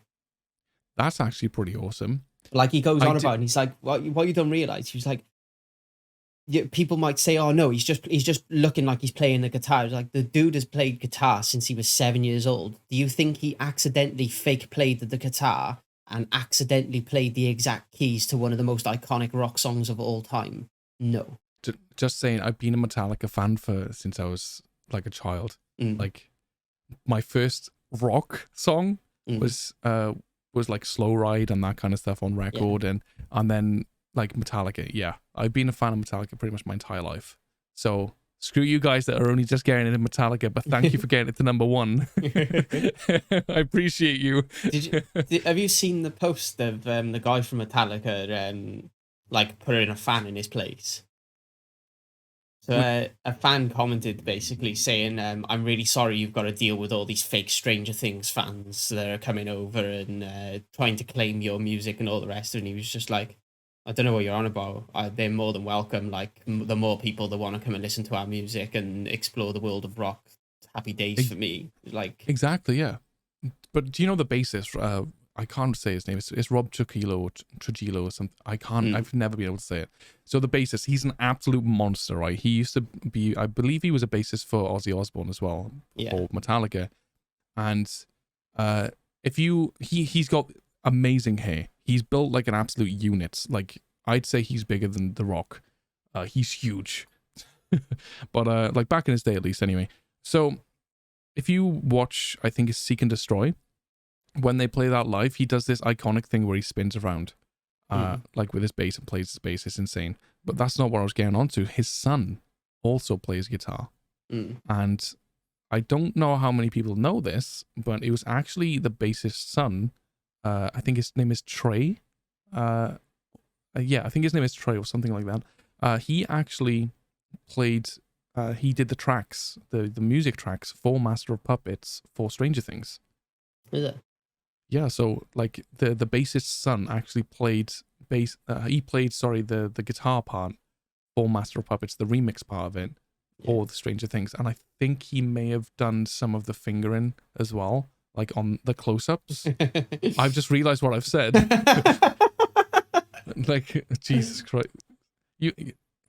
That's actually pretty awesome. Like he goes I on did. about, and he's like, what you don't realize? He's like, people might say, oh no, he's just looking like he's playing the guitar. It's like the dude has played guitar since he was 7 years old. Do you think he accidentally fake played the guitar and accidentally played the exact keys to one of the most iconic rock songs of all time? No. Just saying, I've been a Metallica fan since I was like a child. Mm. Like my first rock song Mm. was like Slow Ride and that kind of stuff on record, and then like Metallica. Yeah, I've been a fan of Metallica pretty much my entire life. So screw you guys that are only just getting into Metallica, but thank you for getting it to number one. I appreciate you. Have you seen the post of the guy from Metallica like putting a fan in his place? So a fan commented basically saying, I'm really sorry you've got to deal with all these fake Stranger Things fans that are coming over and trying to claim your music and all the rest. And he was just like, I don't know what you're on about. They're more than welcome. Like, the more people that want to come and listen to our music and explore the world of rock, happy days for me. Like, exactly, yeah. But do you know the bassist? I can't say his name. It's Rob Trujillo or something. I can't. I've never been able to say it. So the bassist, he's an absolute monster, right? He used to be, I believe, he was a bassist for Ozzy Osbourne as well, for Metallica. And he's got amazing hair. He's built like an absolute unit. Like I'd say he's bigger than The Rock. He's huge, but like back in his day at least, anyway. So if you watch, I think it's Seek and Destroy. When they play that live, he does this iconic thing where he spins around, like with his bass and plays his bass. It's insane. But that's not what I was getting onto. His son also plays guitar. And I don't know how many people know this, but it was actually the bassist's son. I think his name is Trey. Yeah, I think his name is Trey or something like that. He actually played, he did the tracks, the music tracks for Master of Puppets for Stranger Things. Is it? Yeah, so like the bassist's son actually played bass. He played, sorry, the guitar part for Master of Puppets, the remix part of it, for the Stranger Things, and I think he may have done some of the fingering as well, like on the close-ups. I've just realized what I've said. Like Jesus Christ, you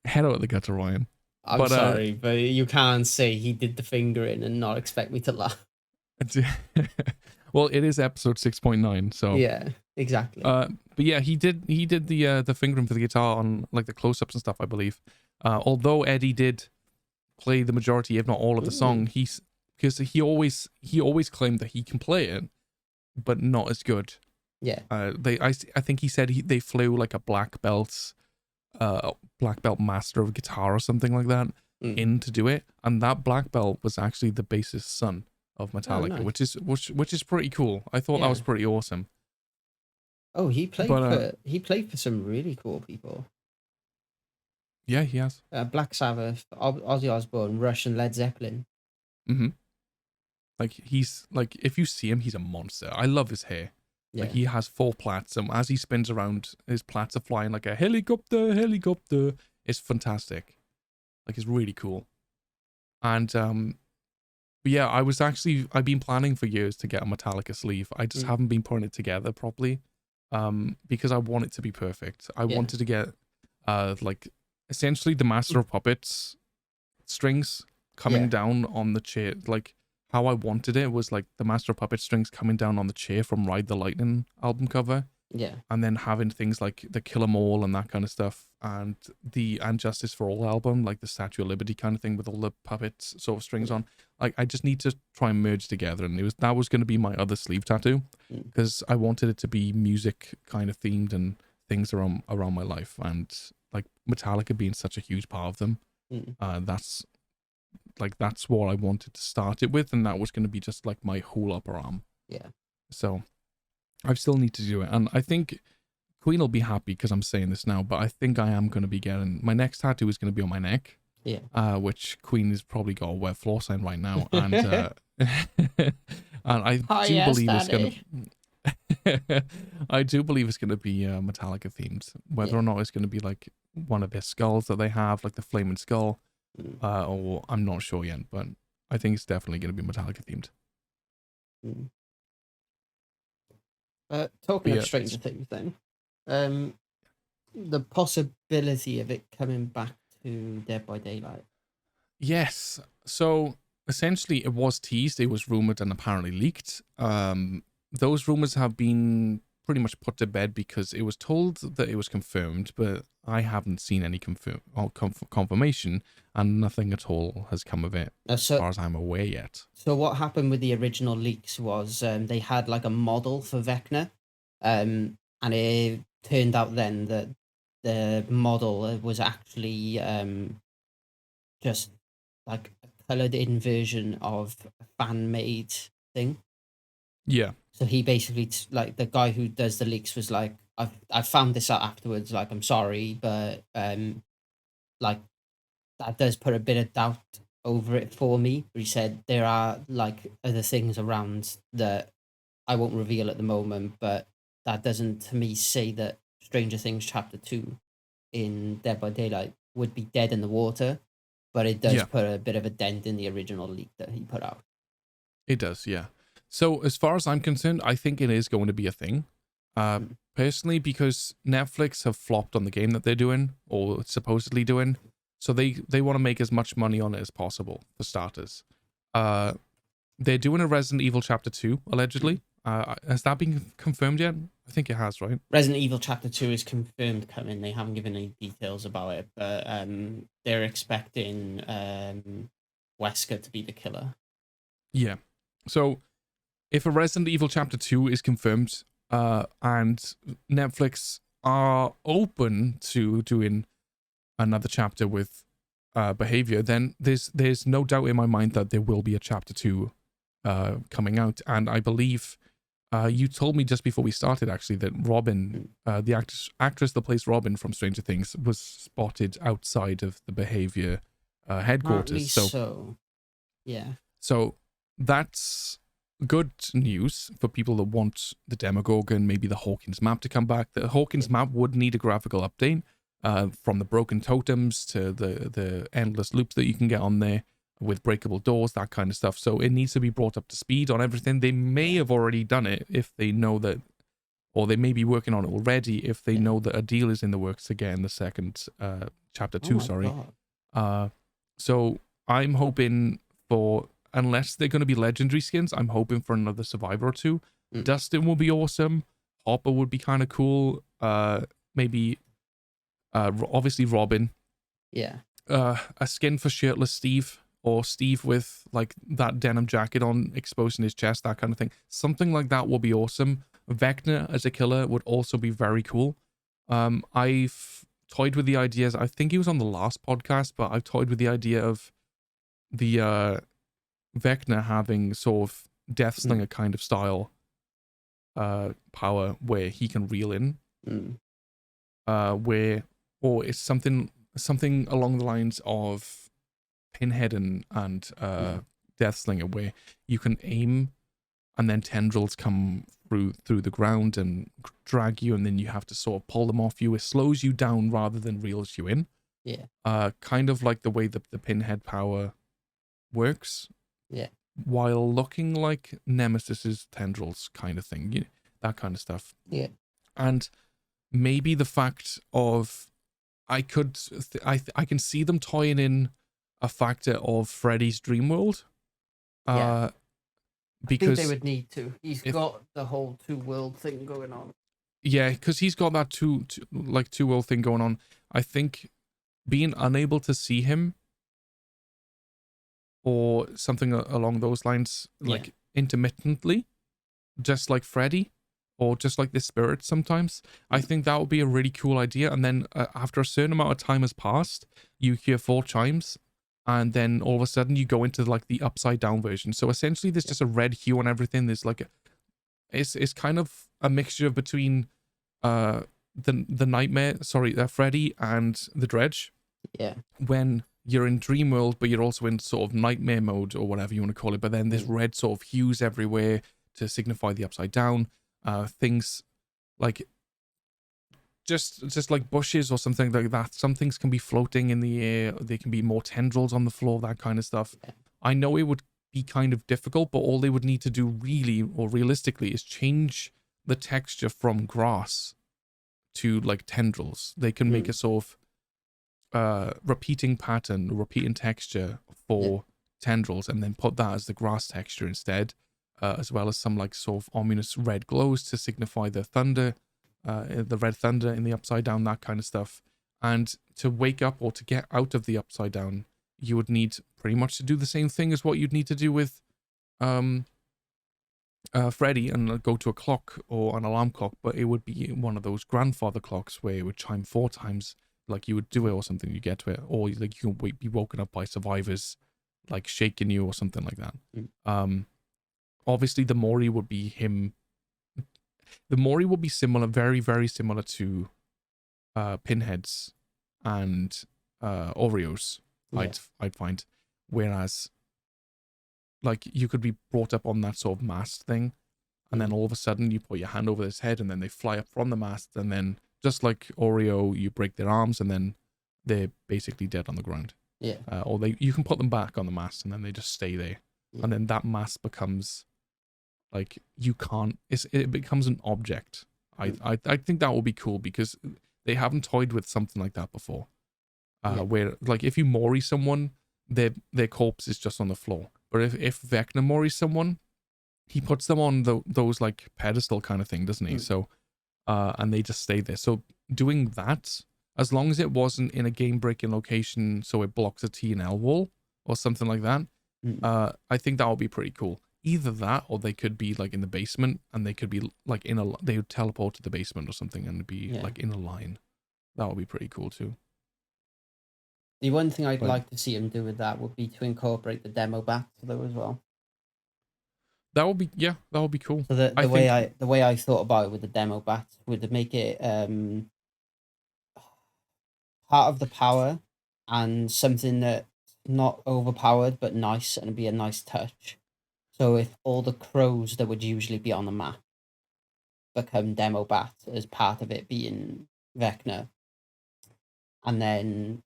head out of the gutter, Ryan. I'm sorry, but you can't say he did the fingering and not expect me to laugh. Well, it is episode 6.9, so yeah, exactly. But yeah, he did the fingering for the guitar on like the close-ups and stuff, I believe. Although Eddie did play the majority, if not all, of the song, because he always claimed that he can play it, but not as good. Yeah. I think he said they flew like a black belt master of guitar or something like that in to do it, and that black belt was actually the bassist's son of Metallica, which is pretty cool. I thought that was pretty awesome. Oh, he played for some really cool people. Yeah, he has. Black Sabbath, Ozzy Osbourne, Rush, and Led Zeppelin. Like he's like, if you see him, he's a monster. I love his hair. Yeah. Like he has 4 plaits, and as he spins around, his plaits are flying like a helicopter. It's fantastic. Like it's really cool. And but yeah, I've been planning for years to get a Metallica sleeve. I just haven't been putting it together properly, because I want it to be perfect. I wanted to get like essentially the Master of Puppets strings coming down on the chair. Like how I wanted it was like the Master of Puppets strings coming down on the chair from Ride the Lightning album cover. Yeah. And then having things like the Kill 'Em All and that kind of stuff, and the And Justice for All album, like the Statue of Liberty kind of thing with all the puppets sort of strings on. Like I just need to try and merge together, and that was going to be my other sleeve tattoo, because I wanted it to be music kind of themed and things around my life, and like Metallica being such a huge part of them. That's what I wanted to start it with, and that was going to be just like my whole upper arm. Yeah. So I still need to do it, and I think Queen will be happy because I'm saying this now, but I think I am going to be getting, my next tattoo is going to be on my neck. Yeah. Which Queen has probably got a wet floor sign right now, and and I do believe it's going to. I do believe it's going to be Metallica themed. Whether or not it's going to be like one of their skulls that they have, like the flaming skull, or I'm not sure yet, but I think it's definitely going to be Metallica themed. Talking of Stranger Things, then, The possibility of it coming back to Dead by Daylight. Yes. So essentially, it was teased, it was rumored, and apparently leaked. Those rumors have been pretty much put to bed because it was told that it was confirmed, but I haven't seen any confirmation, and nothing at all has come of it as far as I'm aware yet. So what happened with the original leaks was they had like a model for Vecna, and it turned out then that the model was actually just like a coloured in version of a fan-made thing. Yeah. So he basically, like, the guy who does the leaks was like, I found this out afterwards, like, I'm sorry, but like, that does put a bit of doubt over it for me. He said there are like other things around that I won't reveal at the moment, but that doesn't to me say that Stranger Things Chapter 2 in Dead by Daylight would be dead in the water, but it does put a bit of a dent in the original leak that he put out. It does, yeah. So as far as I'm concerned, I think it is going to be a thing. Personally, because Netflix have flopped on the game that they're doing, or supposedly doing, so they want to make as much money on it as possible, for starters. They're doing a Resident Evil Chapter 2, allegedly. Has that been confirmed yet? I think it has, right? Resident Evil Chapter 2 is confirmed coming. They haven't given any details about it, but they're expecting Wesker to be the killer. Yeah. So if a Resident Evil Chapter 2 is confirmed, and Netflix are open to doing another chapter with behavior, then there's no doubt in my mind that there will be a Chapter 2 coming out. And I believe you told me just before we started, actually, that Robin, the actress that plays Robin from Stranger Things, was spotted outside of the behavior headquarters. So, yeah. So that's good news for people that want the Demogorgon, maybe the Hawkins map to come back. The Hawkins map would need a graphical update, from the broken totems to the endless loops that you can get on there with breakable doors, that kind of stuff. So it needs to be brought up to speed on everything. They may have already done it if they know that, or they may be working on it already if they know that a deal is in the works to get in the second Chapter 2, So I'm hoping for, unless they're going to be legendary skins, I'm hoping for another survivor or two. Dustin will be awesome. Hopper would be kind of cool. Maybe obviously Robin. Yeah. A skin for shirtless Steve, or Steve with like that denim jacket on exposing his chest, that kind of thing. Something like that will be awesome. Vecna as a killer would also be very cool. I've toyed with the ideas. I think he was on the last podcast, but I've toyed with the idea of the Vecna having sort of Death Slinger kind of style power where he can reel in. Or it's something along the lines of Pinhead and Deathslinger, where you can aim and then tendrils come through the ground and drag you, and then you have to sort of pull them off you. It slows you down rather than reels you in. Yeah. Kind of like the way that the Pinhead power works. Yeah. While looking like Nemesis's tendrils kind of thing. That kind of stuff. Yeah. And maybe the fact of I can see them toying in a factor of Freddy's Dream World. Because I think they would need to. He's got the whole two world thing going on. Yeah, because he's got that two world thing going on. I think being unable to see him or something along those lines, like intermittently, just like Freddy, or just like the spirit sometimes. I think that would be a really cool idea. And then after a certain amount of time has passed, you hear 4 chimes, and then all of a sudden you go into like the upside down version. So essentially there's just a red hue on everything. There's like it's kind of a mixture between the nightmare, Freddy and the Dredge. Yeah. When you're in dream world, but you're also in sort of nightmare mode or whatever you want to call it. But then there's red sort of hues everywhere to signify the upside down. Things like just like bushes or something like that. Some things can be floating in the air. There can be more tendrils on the floor, that kind of stuff. Yeah. I know it would be kind of difficult, but all they would need to do really, or realistically, is change the texture from grass to like tendrils. They can make a sort of repeating pattern, repeating texture for tendrils, and then put that as the grass texture instead, as well as some like sort of ominous red glows to signify the thunder, the red thunder in the upside down, that kind of stuff. And to wake up or to get out of the upside down, you would need pretty much to do the same thing as what you'd need to do with Freddy, and go to a clock or an alarm clock, but it would be one of those grandfather clocks where it would chime 4 times, like you would do it or something, you get to it, or like you can be woken up by survivors like shaking you or something like that. Obviously the Mori would be him. The Mori would be similar, very, very similar to Pinheads and Oreos, I'd find. Whereas like you could be brought up on that sort of mast thing, and then all of a sudden you put your hand over his head and then they fly up from the mast, and then just like Oreo, you break their arms and then they're basically dead on the ground. Yeah. Or you can put them back on the mast and then they just stay there. Yeah. And then that mast becomes like, you can't, it becomes an object. I think that will be cool because they haven't toyed with something like that before. Where like if you Mori someone, their corpse is just on the floor. But if Vecna Moris someone, he puts them on those like pedestal kind of thing, doesn't he? So, and they just stay there. So doing that, as long as it wasn't in a game-breaking location, so it blocks a T and L wall or something like that, I think that would be pretty cool. Either that, or they could be like in the basement, and they could be like they would teleport to the basement or something and be like in a line. That would be pretty cool too. The one thing I'd like to see him do with that would be to incorporate the demo bats though as well. That would be that would be cool. So the way I thought about it with the demo bats would make it part of the power and something that's not overpowered but nice, and be a nice touch. So if all the crows that would usually be on the map become demo bats as part of it being Vecna, and then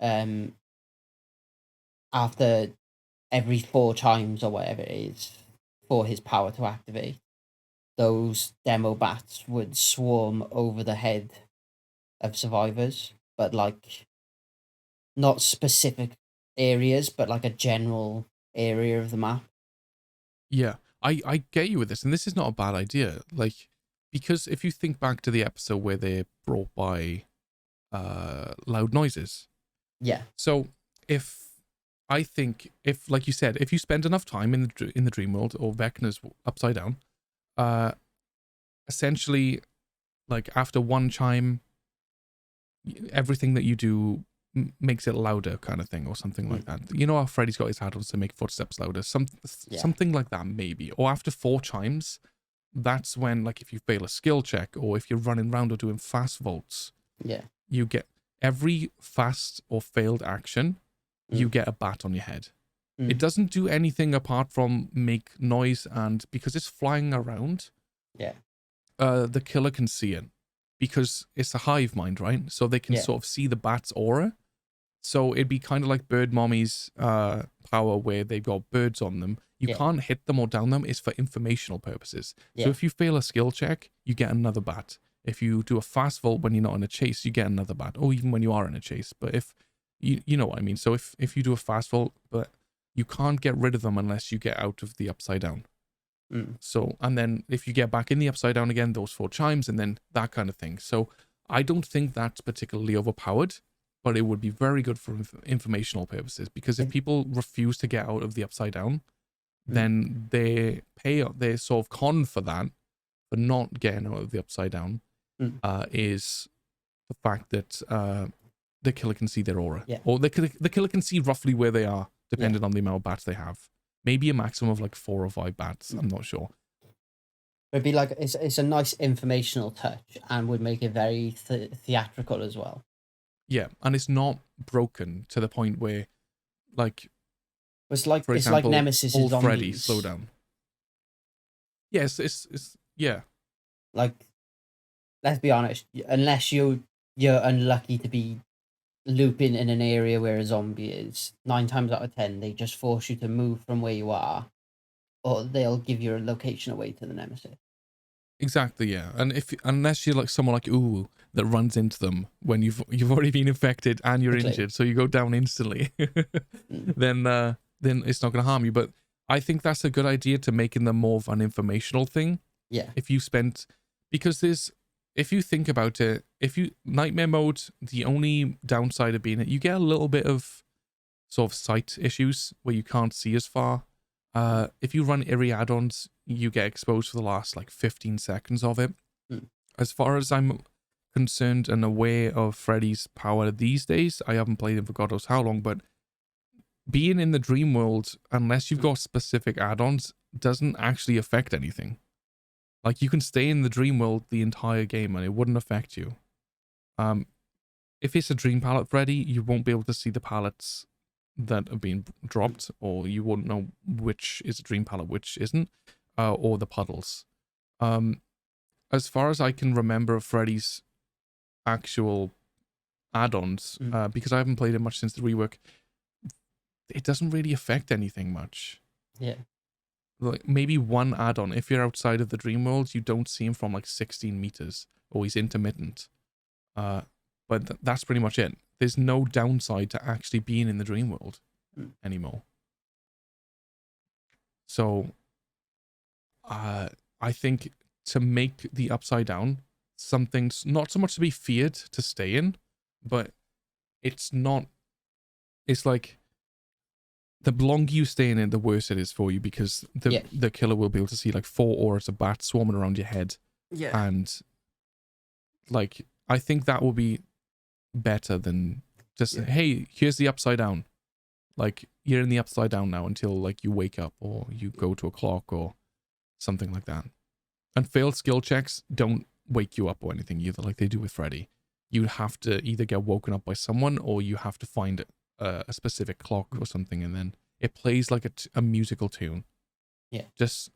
after every 4 chimes or whatever it is for his power to activate, those demo bats would swarm over the head of survivors, but like not specific areas, but like a general area of the map. Yeah, I get you with this, and this is not a bad idea. Like, because if you think back to the episode where they're brought by loud noises. Yeah. So I think if, like you said, if you spend enough time in the dream world or Vecna's upside down, essentially, like after 1 chime, everything that you do makes it louder, kind of thing, or something like that. You know how Freddy's got his hat on to make footsteps louder, something like that maybe. Or after 4 chimes, that's when, like, if you fail a skill check or if you're running around or doing fast vaults, you get every fast or failed action, you get a bat on your head. It doesn't do anything apart from make noise, and because it's flying around, the killer can see it because it's a hive mind, right? So they can sort of see the bat's aura. So it'd be kind of like Bird Mommy's power, where they've got birds on them. You can't hit them or down them. It's for informational purposes. So if you fail a skill check, you get another bat. If you do a fast vault when you're not in a chase, you get another bat. Or even when you are in a chase. But if you know what I mean. So if you do a fast vault, but you can't get rid of them unless you get out of the upside down. So, and then if you get back in the upside down again, those 4 chimes, and then that kind of thing. So I don't think that's particularly overpowered, but it would be very good for informational purposes, because if people refuse to get out of the upside down, then they're sort of con for that, for not getting out of the upside down, is the fact that the killer can see their aura. Or the killer can see roughly where they are, depending on the amount of bats they have. Maybe a maximum of like 4 or 5 bats. I'm not sure. It'd be like, it's a nice informational touch and would make it very theatrical as well. Yeah, and it's not broken to the point where, like, it's like, for example, like Nemesis old Freddy, slow down. Yes, it's like, let's be honest, unless you're unlucky to be looping in an area where a zombie is, 9 times out of 10 they just force you to move from where you are, or they'll give you a location away to the Nemesis. Exactly, yeah. And unless you're like someone like Ooh that runs into them when you've already been infected and you're Quickly. injured, so you go down instantly, then it's not going to harm you. But I think that's a good idea to making them more of an informational thing. Yeah. If you spent, because if you think about it, if you nightmare mode, the only downside of being it, you get a little bit of sort of sight issues where you can't see as far. If you run Eerie add-ons, you get exposed for the last like 15 seconds of it. Mm. As far as I'm concerned and aware of Freddy's power these days, I haven't played him for God knows how long, but being in the dream world, unless you've got specific add-ons, doesn't actually affect anything. Like, you can stay in the dream world the entire game and it wouldn't affect you. If it's a dream palette Freddy, you won't be able to see the palettes that have been dropped, or you won't know which is a dream palette, which isn't, or the puddles. As far as I can remember of Freddy's actual add-ons, because I haven't played it much since the rework, it doesn't really affect anything much. Yeah. Like maybe one add-on. If you're outside of the dream world, you don't see him from like 16 meters, or he's intermittent. But that's pretty much it. There's no downside to actually being in the dream world anymore. So, I think to make the Upside Down something not so much to be feared to stay in, but it's like the longer you stay in it, the worse it is for you, because the killer will be able to see like 4 auras of bats swarming around your head. Yeah. And like, I think that will be better than just, hey, here's the Upside Down. Like, you're in the Upside Down now until like you wake up or you go to a clock or something like that. And failed skill checks don't wake you up or anything either, like they do with Freddy. You have to either get woken up by someone or you have to find a specific clock or something, and then it plays like a musical tune. Yeah. Just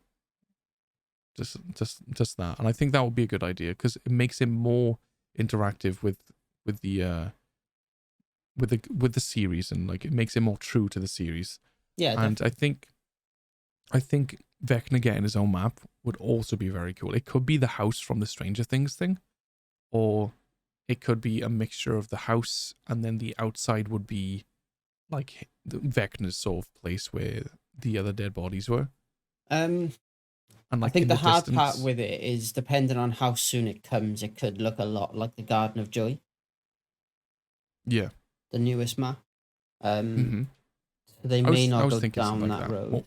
that. And I think that would be a good idea because it makes it more interactive with the series, and like it makes it more true to the series. Yeah. And definitely. I think Vecna getting his own map would also be very cool. It could be the house from the Stranger Things thing, or it could be a mixture of the house and then the outside would be like the Vecna's sort of place where the other dead bodies were. And like I think the hard distance, part with it is depending on how soon it comes, it could look a lot like the Garden of Joy. Yeah. The newest map. So they I may was not go thinking down something that like road.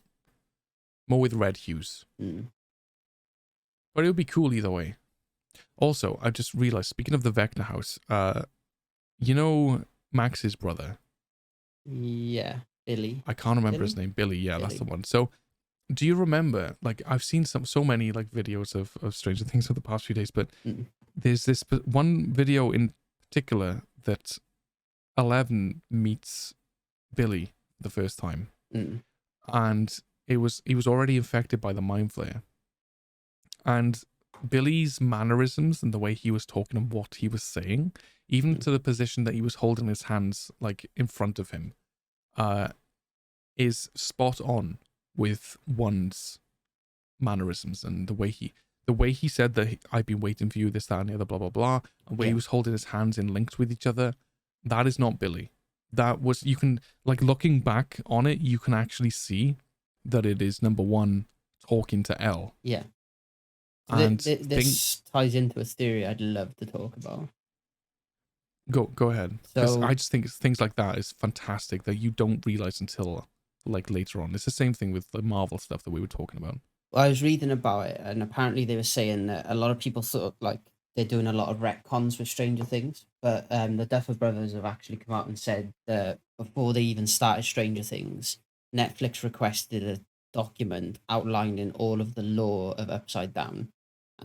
More with red hues. But it would be cool either way. Also, I just realized, speaking of the Vecna house, you know Max's brother? Yeah, Billy. I can't remember his name. Billy, yeah, that's the one. So, do you remember, like, I've seen so many, like, videos of Stranger Things over the past few days, but there's this one video in particular that 11 meets Billy the first time. And he was already infected by the Mind Flayer. And Billy's mannerisms and the way he was talking and what he was saying, even to the position that he was holding his hands like in front of him, is spot on with one's mannerisms and the way he said that I've been waiting for you, this, that, and the other, blah, blah, blah. And where he was holding his hands in linked with each other. That is not Billy. That was, you can, like, looking back on it, you can actually see that it is number one talking to Elle. Yeah. And this ties into a theory I'd love to talk about. Go ahead. Because I just think things like that is fantastic that you don't realize until like later on. It's the same thing with the Marvel stuff that we were talking about. Well, I was reading about it, and apparently they were saying that a lot of people thought like they're doing a lot of retcons with Stranger Things, but the Duffer Brothers have actually come out and said that before they even started Stranger Things, Netflix requested a document outlining all of the lore of Upside Down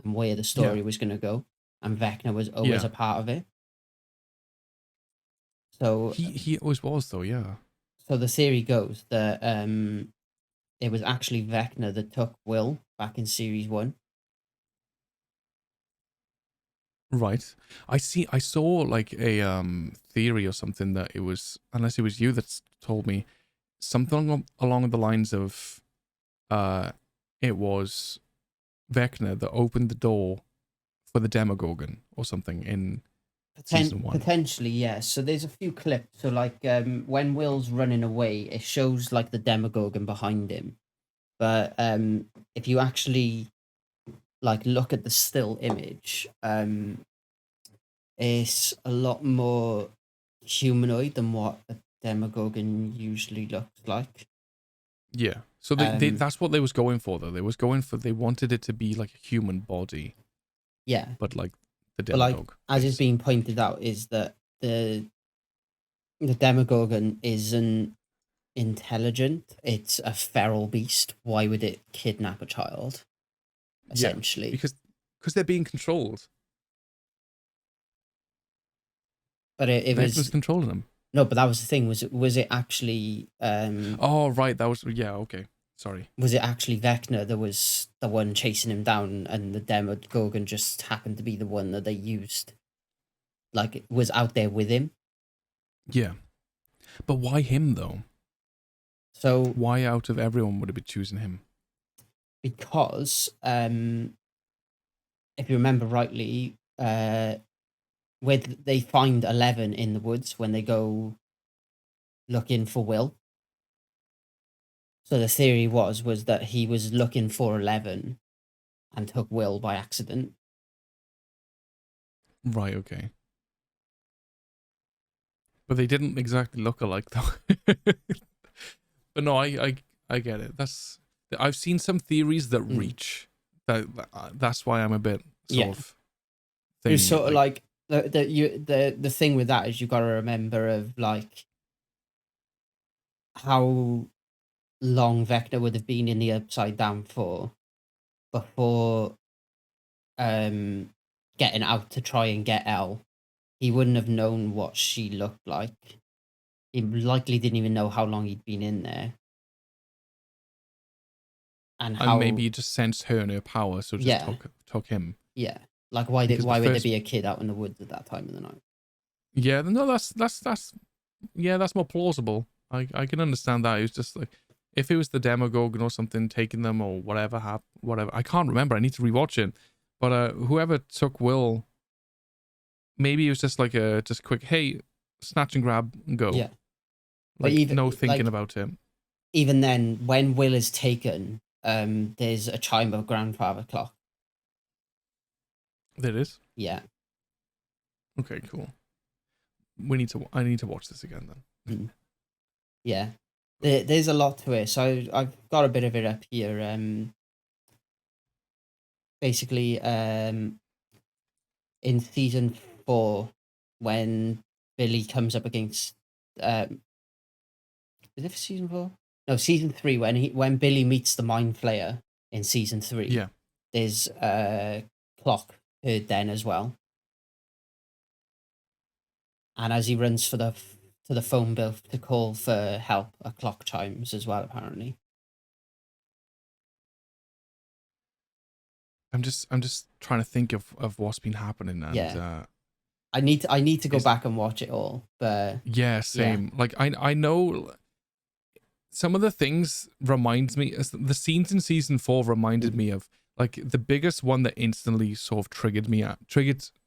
and where the story was going to go, and Vecna was always a part of it. So he always was, though, yeah. So the theory goes that it was actually Vecna that took Will back in series 1. Right. I saw like a theory or something that it was, unless it was you that told me, something along the lines of it was Vecna that opened the door for the Demogorgon or something in season 1. Potentially, yes. So there's a few clips. So like when Will's running away, it shows like the Demogorgon behind him. But if you actually like look at the still image, it's a lot more humanoid than what a Demogorgon usually looks like. Yeah. So that's what they was going for though. They wanted it to be like a human body. Yeah. But like the But like Demogorgon. as is being pointed out is that the Demogorgon isn't intelligent. It's a feral beast. Why would it kidnap a child? Essentially. Yeah, because they're being controlled. But it was controlling them. No, but that was the thing. Was it actually? Oh right, that was okay. Sorry. Was it actually Vecna that was the one chasing him down, and the Demogorgon just happened to be the one that they used? Like it was out there with him. Yeah, but why him though? So why out of everyone would it be choosing him? Because if you remember rightly, where they find 11 in the woods when they go looking for Will. So the theory was that he was looking for 11 and took Will by accident. Right, okay. But they didn't exactly look alike though. But no, I get it. I've seen some theories that reach that's why I'm a bit sort of It's sort of like the thing with that is you've got to remember of like how long Vecna would have been in the Upside Down for before getting out to try and get Elle. He wouldn't have known what she looked like. He likely didn't even know how long he'd been in there. And maybe you just sensed her and her power, so just took him. Yeah. Like why would there be a kid out in the woods at that time of the night? Yeah, no, that's more plausible. I can understand that. It was just like if it was the Demogorgon or something taking them or whatever I can't remember. I need to rewatch it. But whoever took Will, maybe it was just like a quick, hey, snatch and grab and go. Yeah. Like even, no thinking about him. Even then, when Will is taken, there's a chime of grandfather clock. There is? Yeah. Okay, cool. I need to watch this again then. Yeah. There's a lot to it. So I've got a bit of it up here. Basically, in season 4, when Billy comes up against is it for season 4? No, season 3, when Billy meets the Mind Flayer in season 3. Yeah. There's a clock heard then as well. And as he runs to the phone booth to call for help, a clock chimes as well, apparently. I'm just trying to think of what's been happening, and I need to go back and watch it all, but yeah, same. Yeah. Like I know some of the things reminds me, the scenes in season 4 reminded me of like the biggest one that instantly sort of triggered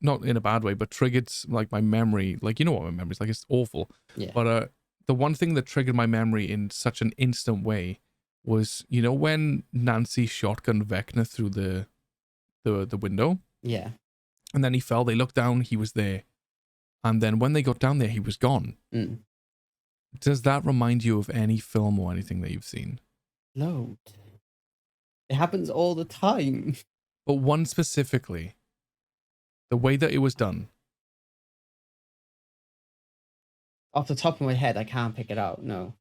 not in a bad way, but triggered like my memory. Like, you know what my memory's like, it's awful. Yeah. But the one thing that triggered my memory in such an instant way was, you know, when Nancy shotgunned Vecna through the window. Yeah. And then he fell, they looked down, he was there. And then when they got down there, he was gone. Does that remind you of any film or anything that you've seen? No. It happens all the time. But one specifically, the way that it was done. Off the top of my head, I can't pick it out, no.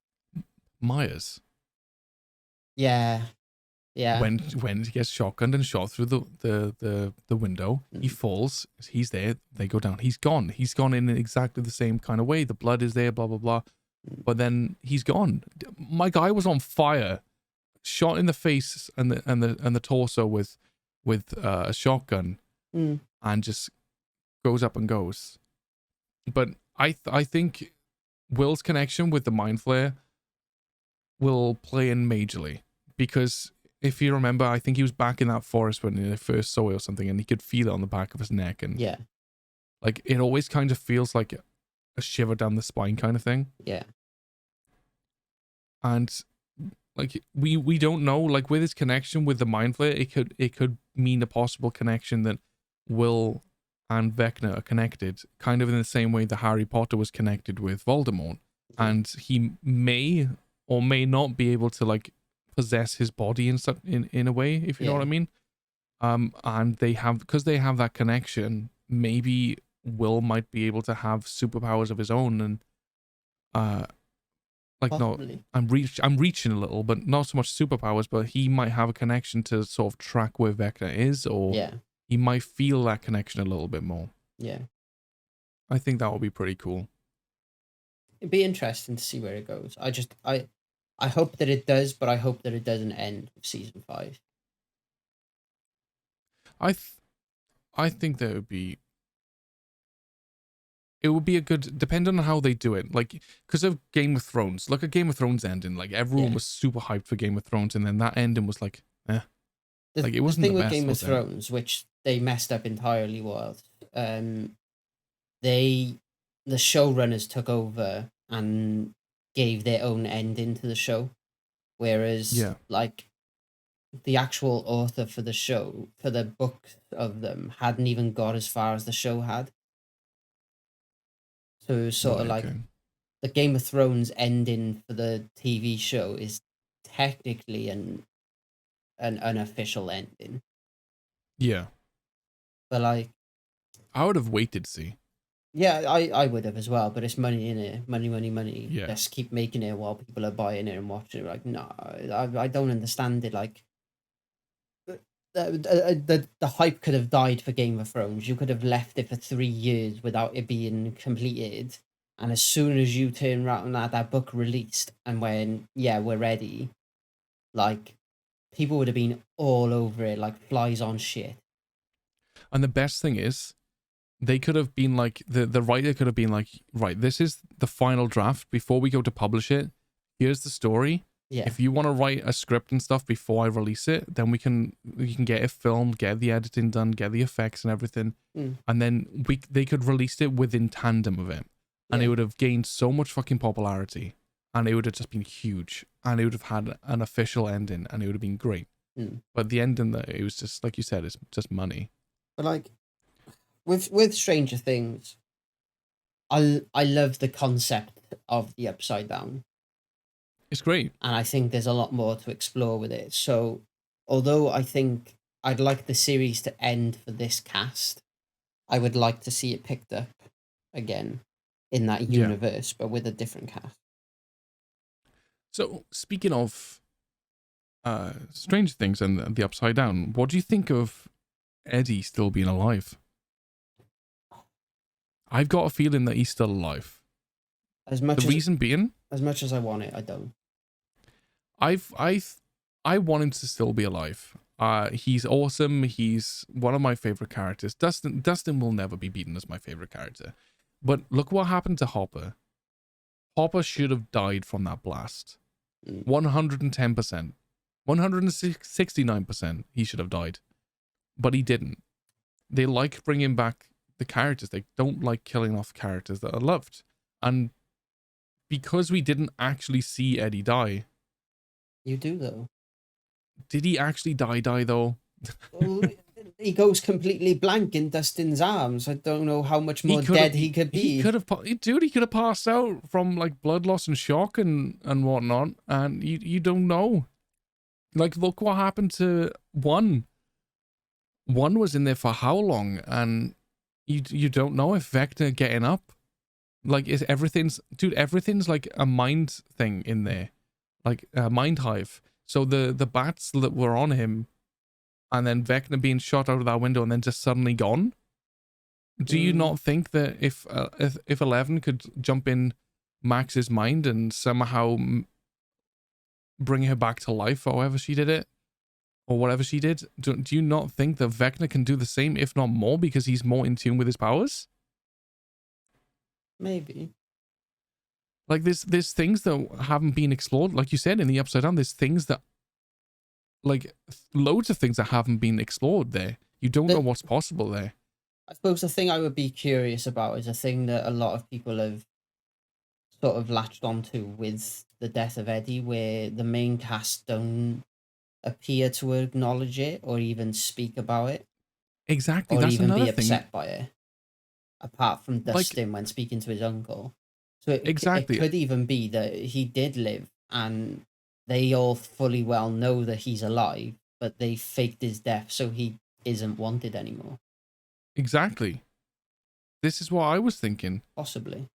Myers. Yeah. Yeah. When he gets shotgunned and shot through the window, he falls, he's there, they go down. He's gone. He's gone in exactly the same kind of way. The blood is there, blah, blah, blah. But then he's gone. My guy was on fire, shot in the face and the torso with a shotgun, and just goes up and goes. But I think Will's connection with the Mind Flayer will play in majorly, because if you remember, I think he was back in that forest when they first saw it or something, and he could feel it on the back of his neck, and Yeah. like it always kind of feels like a shiver down the spine kind of thing. Yeah. And like we don't know, like with his connection with the Mind Flayer, it could mean a possible connection that Will and Vecna are connected, kind of in the same way that Harry Potter was connected with Voldemort, and he may or may not be able to like possess his body in such in a way, if you know what I mean. And they have, because they have that connection, maybe Will might be able to have superpowers of his own, and like Possibly. no, I'm reaching a little, but not so much superpowers, but he might have a connection to sort of track where Vecna is, or he might feel that connection a little bit more. Yeah. I think that would be pretty cool. It'd be interesting to see where it goes. I hope that it does, but I hope that it doesn't end with season 5. I think that it would be a good, depending on how they do it, like because of Game of Thrones. Look at Game of Thrones ending, like everyone was super hyped for Game of Thrones, and then that ending was like, like it wasn't the thing the with best, Game of was it? Thrones, which they messed up entirely, was the showrunners took over and gave their own ending to the show, whereas like the actual author for the show, for the books of them, hadn't even got as far as the show had. So it was sort of like the Game of Thrones ending for the TV show is technically an unofficial ending. Yeah. But like, I would have waited to see. Yeah, I would have as well, but it's money in it. Money. Yeah. Let's keep making it while people are buying it and watching it. Like, no, I don't understand it. Like, the hype could have died for Game of Thrones. You could have left it for 3 years without it being completed. And as soon as you turn around and had that book released and when, we're ready, like, people would have been all over it like flies on shit. And the best thing is, they could have been like, the writer could have been like, right, this is the final draft. Before we go to publish it, here's the story. Yeah. If you want to write a script and stuff before I release it, then we can get it filmed, get the editing done, get the effects and everything. And then they could release it within tandem of it. And it would have gained so much fucking popularity. And it would have just been huge. And it would have had an official ending, and it would have been great. But the ending, it was just, like you said, it's just money. But like, with Stranger Things, I love the concept of the Upside Down. It's great. And I think there's a lot more to explore with it. So, although I think I'd like the series to end for this cast, I would like to see it picked up again in that universe, but with a different cast. So, speaking of Stranger Things and the Upside Down, what do you think of Eddie still being alive? I've got a feeling that he's still alive. Reason being, as much as I want it, I don't. I want him to still be alive. He's awesome. He's one of my favorite characters. Dustin will never be beaten as my favorite character. But look what happened to Hopper. Hopper should have died from that blast. 110%. 169% he should have died. But he didn't. They like bringing back the characters. They don't like killing off characters that are loved. And because we didn't actually see Eddie die. You do, though. Did he actually die though? Well, he goes completely blank in Dustin's arms. I don't know how much more dead he could be. He could have passed out from like blood loss and shock and whatnot. And you don't know. Like, look what happened to one. One was in there for how long? And you don't know if Vecna getting up. Like, everything's like a mind thing in there. Like a mind hive. So the bats that were on him, and then Vecna being shot out of that window and then just suddenly gone. Do you not think that if 11 could jump in Max's mind and somehow bring her back to life, or however she did it, or whatever she did, do you not think that Vecna can do the same, if not more, because he's more in tune with his powers? Maybe. Like, there's things that haven't been explored, like you said, in the Upside Down. There's things that, like loads of things that haven't been explored there. You don't know what's possible there. I suppose the thing I would be curious about is a thing that a lot of people have sort of latched onto with the death of Eddie, where the main cast don't appear to acknowledge it or even speak about it Exactly. or That's even another be thing. upset by it, apart from Like, Dustin when speaking to his uncle. So it exactly. could even be that he did live and they all fully well know that he's alive, but they faked his death so he isn't wanted anymore. Exactly. This is what I was thinking. Possibly.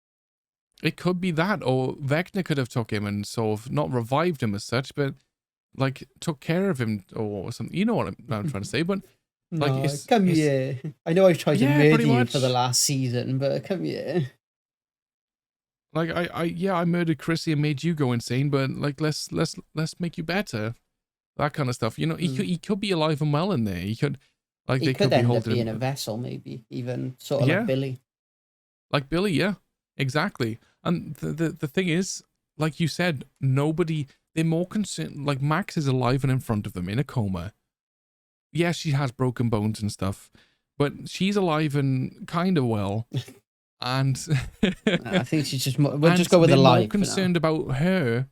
It could be that, or Vecna could have took him and sort of not revived him as such, but like took care of him or something. You know what I'm trying to say, but like No, come here. I know I've tried to yeah, murder pretty you for the much. last season, but come here. Like I murdered Chrissy and made you go insane, but like let's make you better. That kind of stuff. You know, he could be alive and well in there. He could, like, He they could could be end up holding being a him. vessel, maybe even sort of Yeah, like Billy. like Billy. Yeah, exactly. And the thing is, like you said, nobody. They're more concerned. Like Max is alive and in front of them in a coma. Yeah, she has broken bones and stuff, but she's alive and kind of well. And I think she's just. We'll and just go with they're the more live for now. concerned about her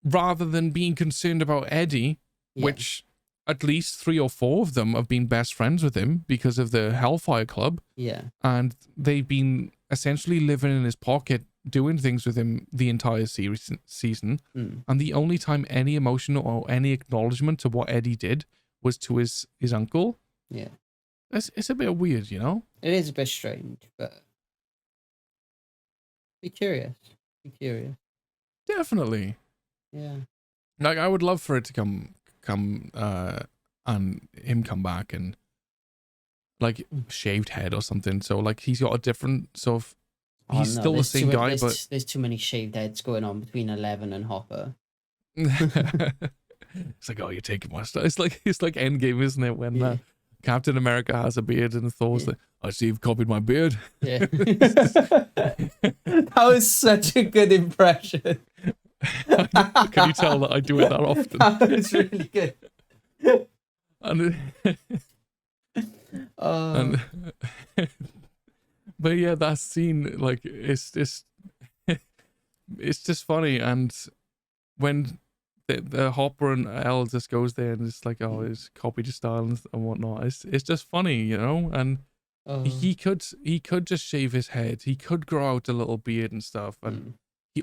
rather than being concerned about Eddie, Yeah. which at least 3 or 4 of them have been best friends with him because of the Hellfire Club. Yeah. And they've been essentially living in his pocket, doing things with him the entire season. And the only time any emotion or any acknowledgement to what Eddie did was to his uncle. Yeah. It's a bit weird, you know? It is a bit strange, but be curious. Be curious. Definitely. Yeah. Like, I would love for it to come and him come back and like shaved head or something. So like he's got a different sort of, he's still the same guy, but there's too many shaved heads going on between 11 and Hopper. it's like, oh, you're taking my stuff. It's like Endgame, isn't it? When Captain America has a beard and Thor's like, I see you've copied my beard. Yeah. That was such a good impression. Can you tell that I do it that often? That was really good. And, but yeah, that scene, like, it's just funny. And when the Hopper and Elle just goes there and it's like, oh, it's copied your style and whatnot. It's just funny, you know. And he could just shave his head. He could grow out a little beard and stuff. And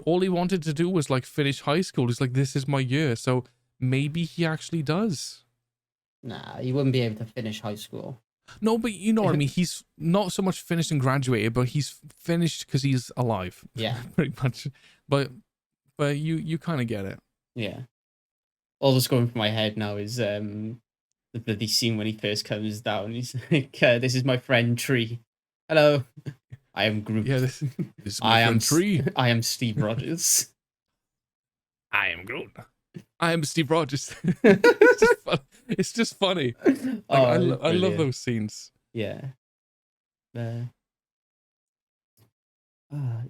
all he wanted to do was like finish high school. He's like, this is my year. So maybe he actually does. Nah, he wouldn't be able to finish high school. No, but you know what I mean. He's not so much finished and graduated, but he's finished because he's alive. Yeah, pretty much. But you kind of get it. Yeah. All that's going through my head now is the bloody scene when he first comes down. He's like, "This is my friend Tree. Hello, I am Groot. Yeah, this is my friend Tree. I am Steve Rogers. I am Groot. I am Steve Rogers." It's just funny. Like, I love those scenes. Yeah.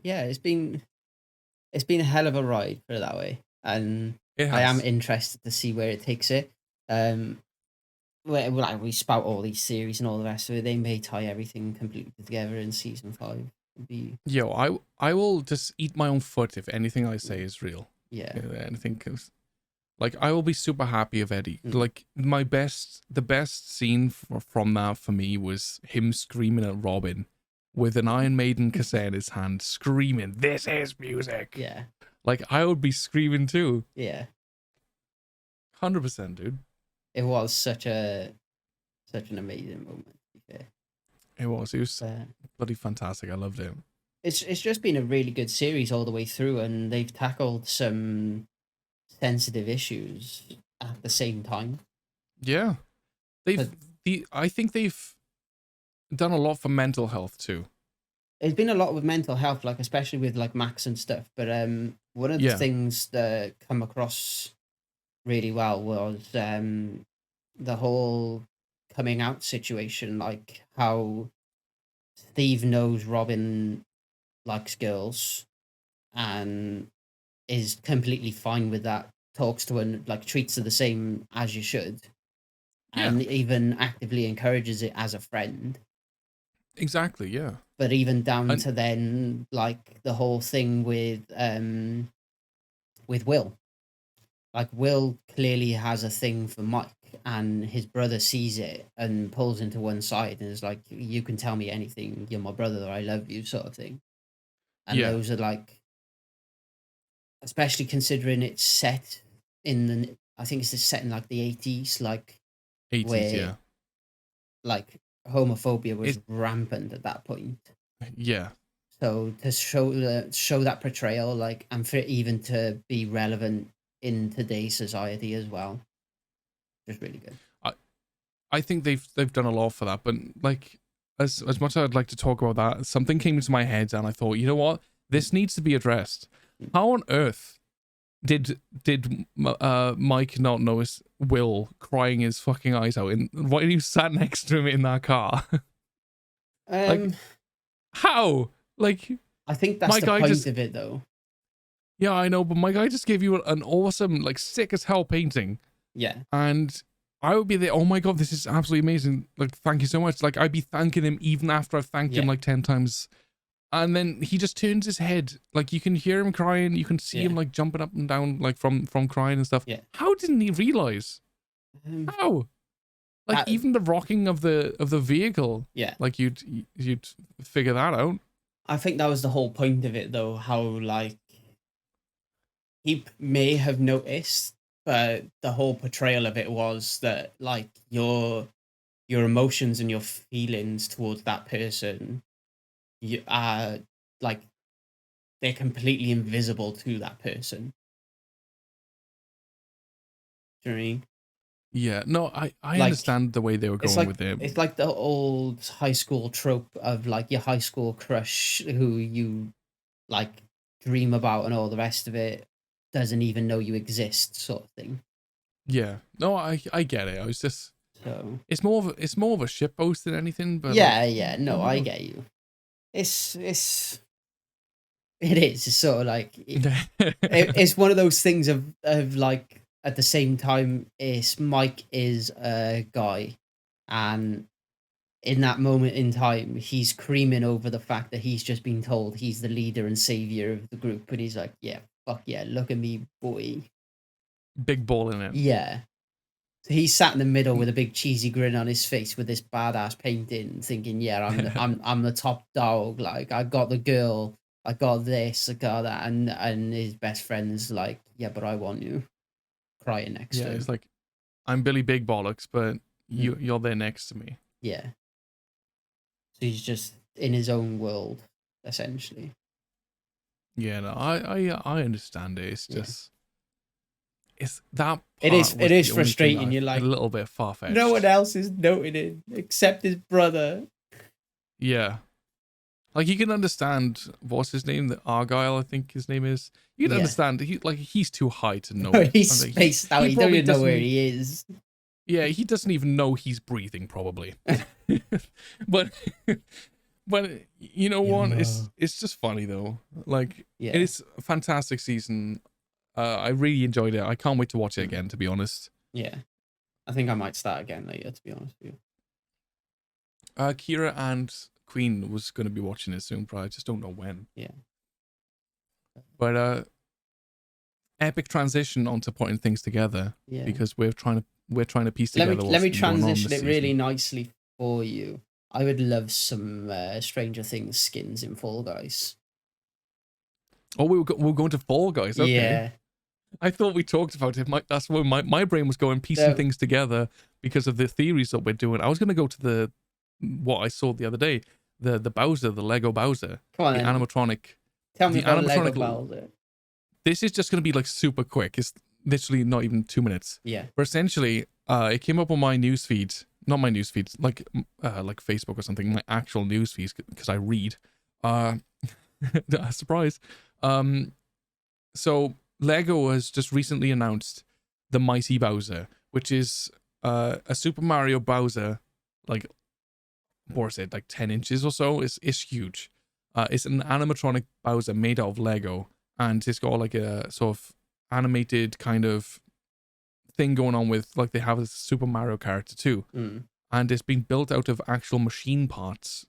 Yeah, it's been a hell of a ride, put it that way, and I am interested to see where it takes it. Like we spout all these series and all the rest of it, they may tie everything completely together in season 5. Yo, I will just eat my own foot if anything I say is real. Yeah. Anything. Like, I will be super happy of Eddie. Like, the best scene from that for me was him screaming at Robin with an Iron Maiden cassette in his hand, screaming, "This is music." Yeah. Like, I would be screaming too. Yeah. 100%, dude. It was such an amazing moment, to be fair. It was bloody fantastic. I loved it. It's just been a really good series all the way through, and they've tackled some sensitive issues at the same time. Yeah. I think they've done a lot for mental health too. There's been a lot with mental health, like especially with like Max and stuff. But one of the things that come across really well was the whole coming out situation, like how Steve knows Robin likes girls and is completely fine with that talks to her and like treats her the same as you should, Yeah. and even actively encourages it as a friend. Exactly. Yeah. But even down And to then, like the whole thing with Will. Like Will clearly has a thing for Mike, and his brother sees it and pulls him to one side and is like, "You can tell me anything. You're my brother. I love you," sort of thing. And yeah, those are like, especially considering it's set in the, I think it's set in like the 80s, like 80s. where Yeah. like homophobia was It. rampant at that point. Yeah. So to show that portrayal, like, and for it even to be relevant in today's society as well, just really good. I think they've done a lot for that, but like as much as I'd like to talk about that, something came into my head and I thought, you know what, this needs to be addressed. How on earth did Mike not notice Will crying his fucking eyes out? And why he sat next to him in that car? Like, how? Like, I think that's my the guy point just of it, though. yeah, I know, but my guy just gave you an awesome, like, sick as hell painting. Yeah, And I would be there, oh my god, this is absolutely amazing. Like, thank you so much. Like, I'd be thanking him even after I've thanked him like 10 times. And then he just turns his head. Like, you can hear him crying. You can see him, like, jumping up and down, like, from crying and stuff. Yeah. How didn't he realize? How? Like, even the rocking of the vehicle. Yeah. Like, you'd figure that out. I think that was the whole point of it, though. How like he may have noticed, but the whole portrayal of it was that like your emotions and your feelings towards that person, you are like they're completely invisible to that person. Do you know what I mean? Yeah, no, I Like, understand the way they were going with it. It's like the old high school trope of like your high school crush who you like dream about and all the rest of it doesn't even know you exist, sort of thing. Yeah, no, I get it. I was just So it's more of a shit post than anything. But yeah, like, yeah, no, I get you. It is. It's sort of like it's one of those things of like at the same time, it's Mike is a guy, and in that moment in time, he's creaming over the fact that he's just been told he's the leader and savior of the group, and he's like, "Yeah, fuck yeah, look at me, boy." big ball in it. Yeah. So he's sat in the middle with a big cheesy grin on his face with this badass painting, thinking, "Yeah, I'm the top dog. Like I got the girl, I got this, I got that," and his best friend's like, "Yeah, but I want you," crying next to him. It's like, I'm Billy Big Bollocks, but you're there next to me. Yeah. So he's just in his own world, essentially. Yeah, no, I understand it. It's just it's that part It is was the only frustrating. thing You're like, a little bit far fetched. no one else is noting it except his brother. Yeah. Like, you can understand, what's his name? The Argyle, I think his name is. You can understand he's too high to know. He's spaced out. He don't even know where he is. Yeah, he doesn't even know he's breathing, probably. but you know what? It's just funny though. Like, it is a fantastic season. I really enjoyed it. I can't wait to watch it again, to be honest. Yeah. I think I might start again later, to be honest with you. Kira and Queen was going to be watching it soon, but I just don't know when. Yeah. But epic transition onto putting things together, because we're trying to piece together. Let me transition it really nicely for you. I would love some Stranger Things skins in Fall Guys. Oh, we're going to Fall Guys. Okay. Yeah. I thought we talked about it. That's where my brain was going, piecing things together because of the theories that we're doing. I was going to go to what I saw the other day, the Bowser, the Lego Bowser, Come on, the animatronic. Tell me about Lego Bowser. This is just going to be like super quick. It's literally not even 2 minutes. Yeah. But essentially, it came up on my newsfeed, not my newsfeed, like Facebook or something, my actual newsfeed, because I read. Surprise. So Lego has just recently announced the Mighty Bowser, which is a Super Mario Bowser, like, what is it, like 10 inches or so? It's huge. It's an animatronic Bowser made out of Lego, and it's got like a sort of animated kind of thing going on with, like, they have this Super Mario character too, and it's been built out of actual machine parts.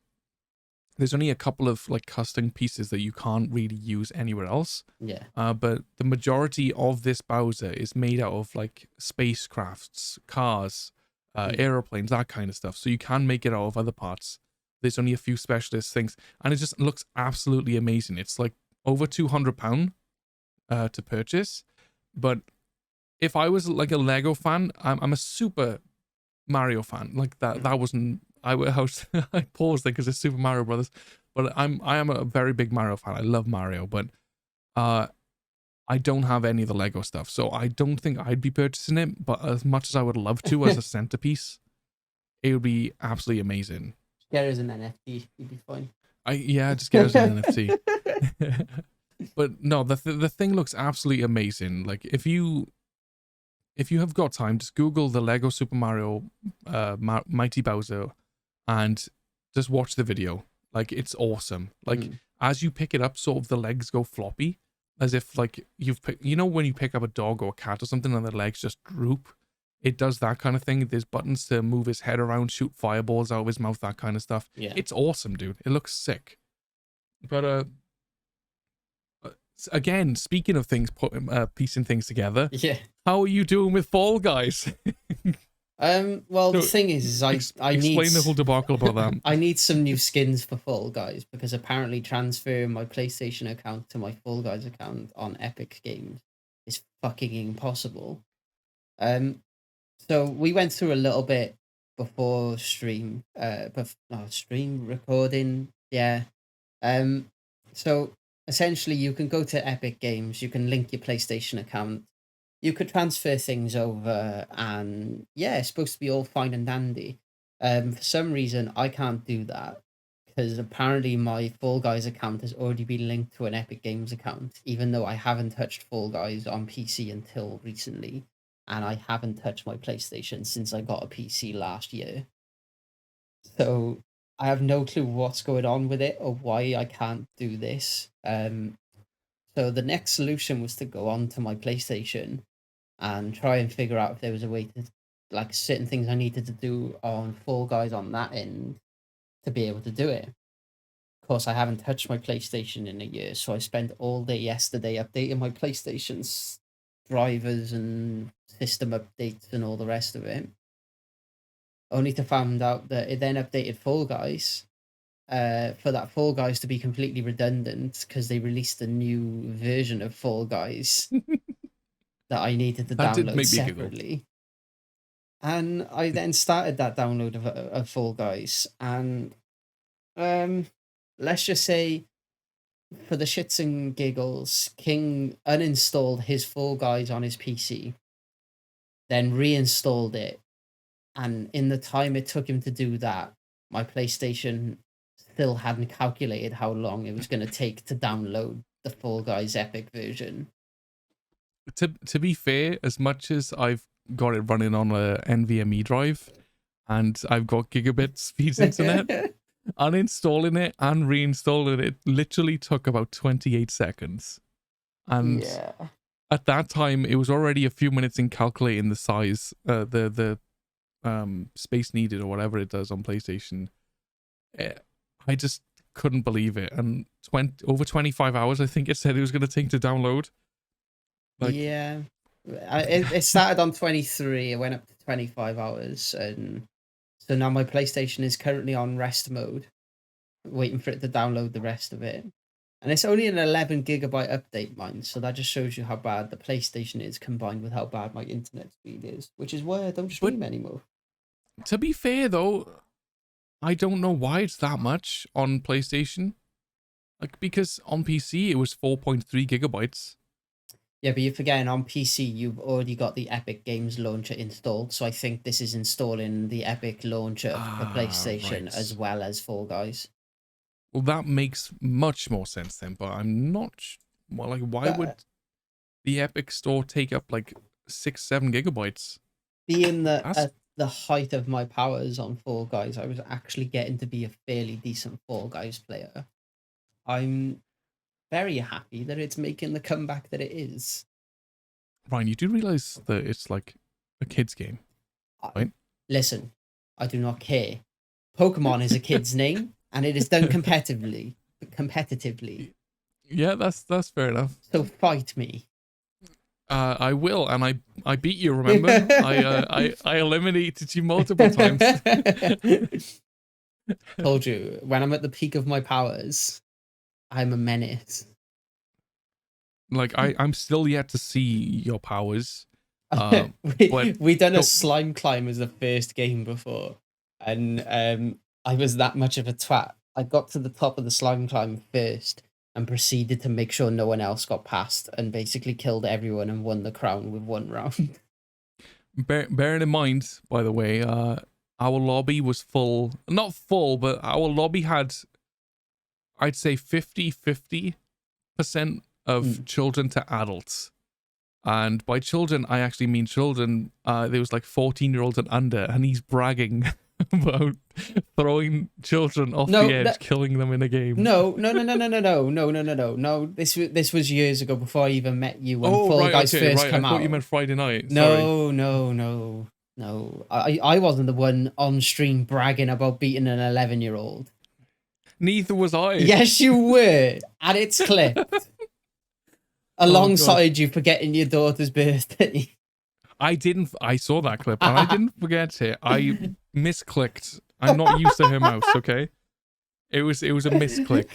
There's only a couple of like custom pieces that you can't really use anywhere else. Yeah. But the majority of this Bowser is made out of like spacecrafts, cars, aeroplanes, that kind of stuff. So you can make it out of other parts. There's only a few specialist things, and it just looks absolutely amazing. It's like over £200 to purchase. But if I was like a Lego fan, I'm a Super Mario fan. Like that wasn't. I paused there because it's Super Mario Brothers, but I am a very big Mario fan. I love Mario, but I don't have any of the Lego stuff, so I don't think I'd be purchasing it. But as much as I would love to as a centerpiece, it would be absolutely amazing. Get it as an NFT, you'd be fine. Just get it as an NFT. But no, the thing looks absolutely amazing. Like if you have got time, just Google the Lego Super Mario Mighty Bowser and just watch the video. Like, it's awesome. Like, as you pick it up, sort of the legs go floppy, as if like when you pick up a dog or a cat or something and the legs just droop. It does that kind of thing. There's buttons to move his head around, shoot fireballs out of his mouth, that kind of stuff. Yeah. It's awesome, dude. It looks sick. But again, speaking of things, piecing things together. Yeah. How are you doing with Fall Guys? Well, the thing is I need explain the whole debacle about that. I need some new skins for Fall Guys because apparently transferring my PlayStation account to my Fall Guys account on Epic Games is fucking impossible. So we went through a little bit before stream, stream recording, yeah. So essentially, you can go to Epic Games, you can link your PlayStation account, you could transfer things over, and yeah, it's supposed to be all fine and dandy. For some reason, I can't do that because apparently my Fall Guys account has already been linked to an Epic Games account, even though I haven't touched Fall Guys on PC until recently, and I haven't touched my PlayStation since I got a PC last year. So I have no clue what's going on with it or why I can't do this. So the next solution was to go on to my PlayStation and try and figure out if there was a way to, like, certain things I needed to do on Fall Guys on that end to be able to do it. Of course, I haven't touched my PlayStation in a year, so I spent all day yesterday updating my PlayStation's drivers and system updates and all the rest of it. Only to find out that it then updated Fall Guys for that Fall Guys to be completely redundant because they released a new version of Fall Guys that I needed to download separately. And I then started that download of Fall Guys, and let's just say, for the shits and giggles, King uninstalled his Fall Guys on his PC, then reinstalled it, and in the time it took him to do that, my PlayStation still hadn't calculated how long it was going to take to download the Fall Guys Epic version. To be fair, as much as I've got it running on a NVMe drive and I've got gigabit speeds internet, uninstalling it and reinstalling it literally took about 28 seconds. And at that time, it was already a few minutes in calculating the size, the space needed or whatever it does on PlayStation. I just couldn't believe it. And over 25 hours, I think it said it was going to take to download. Like, yeah, it started on 23. It went up to 25 hours, and so now my PlayStation is currently on rest mode, waiting for it to download the rest of it. And it's only an 11 gigabyte update, mine, so that just shows you how bad the PlayStation is combined with how bad my internet speed is, which is why I don't stream anymore. To be fair, though, I don't know why it's that much on PlayStation. Like, because on PC, it was 4.3 gigabytes. Yeah, but you're forgetting on PC, you've already got the Epic Games launcher installed, so I think this is installing the Epic launcher for PlayStation as well as Fall Guys. Well, that makes much more sense then, but I'm not... Well, like, why would the Epic store take up, like, 6-7 gigabytes? Being that at the height of my powers on Fall Guys, I was actually getting to be a fairly decent Fall Guys player. I'm very happy that it's making the comeback that it is. Ryan, you do realize that it's like a kid's game, right? Listen, I do not care. Pokemon is a kid's name, and it is done competitively. Competitively. Yeah, that's fair enough. So fight me. I will, and I beat you. Remember, I eliminated you multiple times. Told you, when I'm at the peak of my powers, I'm a menace. Like I'm still yet to see your powers. But we done a slime climb as the first game before, and I was that much of a twat. I got to the top of the slime climb first and proceeded to make sure no one else got past, and basically killed everyone and won the crown with one round. Bearing in mind, by the way, our lobby was full. Not full, but our lobby had, I'd say 50-50% of children to adults. And by children, I actually mean children. There was like 14-year-olds and under, and he's bragging about throwing children off the edge, killing them in a game. No. This was years ago before I even met you when Fall Guys first came out. I thought you meant Friday night. No. I wasn't the one on stream bragging about beating an 11-year-old. Neither was I. Yes, you were. And it's clipped. Alongside you forgetting your daughter's birthday. I saw that clip and I didn't forget it. I misclicked. I'm not used to her mouse, okay? It was a misclick.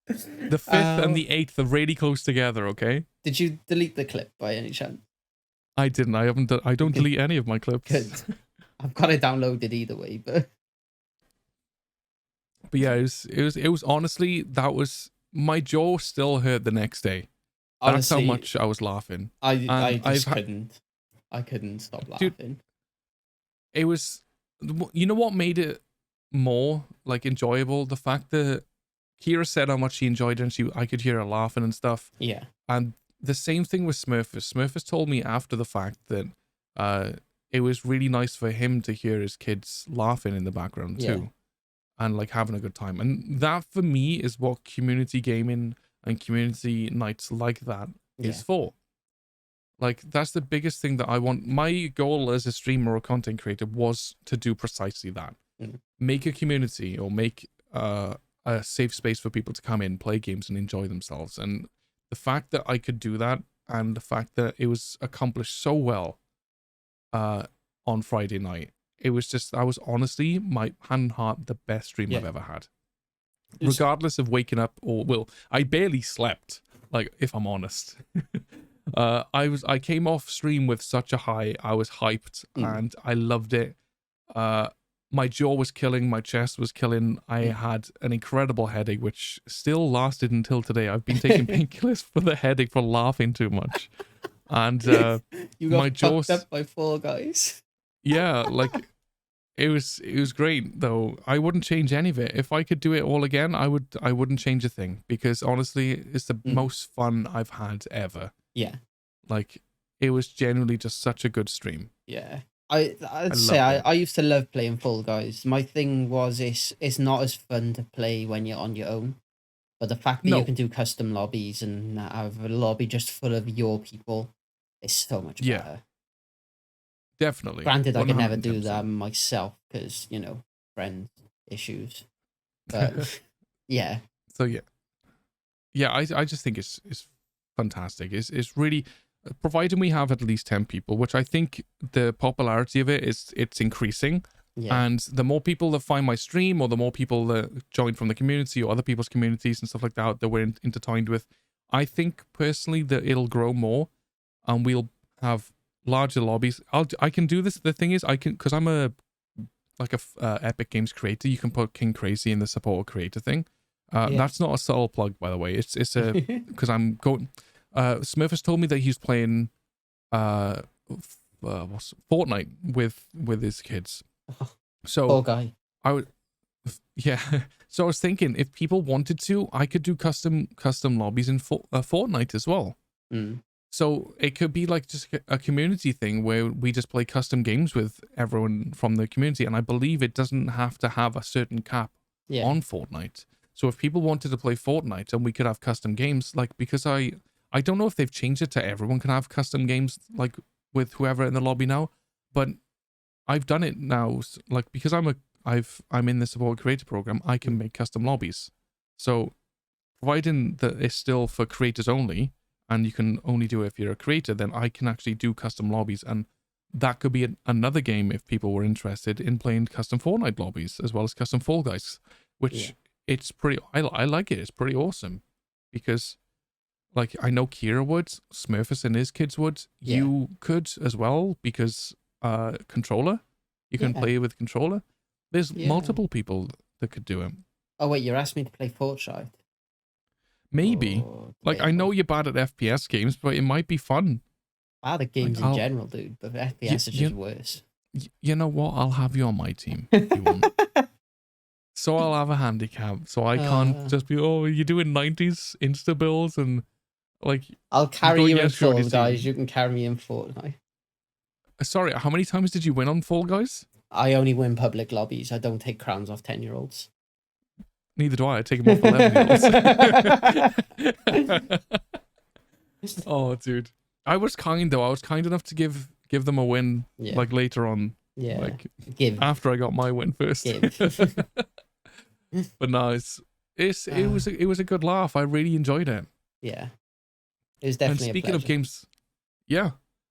The 5th and the 8th are really close together, okay? Did you delete the clip by any chance? I didn't. I don't delete any of my clips. Good. I've got it downloaded either way, but yeah, it was honestly, that was, my jaw still hurt the next day. That's honestly, how much I was laughing. I couldn't stop laughing. Dude, it was, you know what made it more like enjoyable? The fact that Kira said how much she enjoyed it, and I could hear her laughing and stuff. Yeah. And the same thing with Smurfus. Smurfus told me after the fact that it was really nice for him to hear his kids laughing in the background too, and like having a good time. And that for me is what community gaming and community nights like that is for. Like, that's the biggest thing that I want. My goal as a streamer or content creator was to do precisely that. Make a community, or make a safe space for people to come in, play games and enjoy themselves. And the fact that I could do that, and the fact that it was accomplished so well on Friday night, it was just, I was honestly, my hand and heart, the best stream I've ever had. Regardless of waking up, or, well, I barely slept, like, if I'm honest. I came off stream with such a high. I was hyped and I loved it. My jaw was killing, my chest was killing. I had an incredible headache, which still lasted until today. I've been taking painkillers for the headache for laughing too much. And you got fucked up by Fall Guys. Yeah, like, it was great though. I wouldn't change any of it. If I could do it all again, I wouldn't change a thing, because honestly, it's the most fun I've had ever. Yeah. Like, it was genuinely just such a good stream. Yeah. I'd say I used to love playing Fall Guys. My thing was it's not as fun to play when you're on your own. But the fact that you can do custom lobbies and have a lobby just full of your people is so much better. Definitely. Granted, I could never do that myself because, you know, friends issues. But yeah. So yeah, I just think it's fantastic. It's really, providing we have at least 10 people, which I think the popularity of it's increasing. Yeah. And the more people that find my stream, or the more people that join from the community or other people's communities and stuff like that we're intertwined with, I think personally that it'll grow more, and we'll have larger lobbies. I can do this. The thing is, I can, because I'm a Epic Games creator. You can put KingKrazey in the support creator thing. That's not a subtle plug, by the way. It's a because I'm going. Smurfus told me that he's playing Fortnite with his kids. So poor guy. I would, So I was thinking, if people wanted to, I could do custom lobbies in Fortnite as well. So it could be like just a community thing where we just play custom games with everyone from the community. And I believe it doesn't have to have a certain cap on Fortnite. So if people wanted to play Fortnite and we could have custom games, like, because I I don't know if they've changed it to everyone can have custom games like with whoever in the lobby now, but I've done it now. Like because I'm in the support creator program, I can make custom lobbies. So providing that it's still for creators only, and you can only do it if you're a creator, then I can actually do custom lobbies, and that could be another game if people were interested in playing custom Fortnite lobbies as well as custom Fall Guys, which it's pretty. I like it. It's pretty awesome because, like, I know Kira would, Smurfus and his kids would. Yeah. You could as well because controller. You can play with controller. There's multiple people that could do it. Oh wait, you're asking me to play Fortnite? Maybe. Like, I know you're bad at FPS games, but it might be fun. Bad at games in general, dude, but FPS is just worse. You know what? I'll have you on my team if you want. So I'll have a handicap, so I can't just be, oh, you're doing 90s insta builds and like. I'll carry you in Fall Guys. You can carry me in Fortnite. Sorry, how many times did you win on Fall Guys? I only win public lobbies. I don't take crowns off 10-year-olds. Neither do I. I take them off 11-year-olds. Oh, dude. I was kind though. I was kind enough to give them a win like later on. Yeah. Like after I got my win first. But no, it was a good laugh. I really enjoyed it. Yeah. It was definitely. And speaking of games,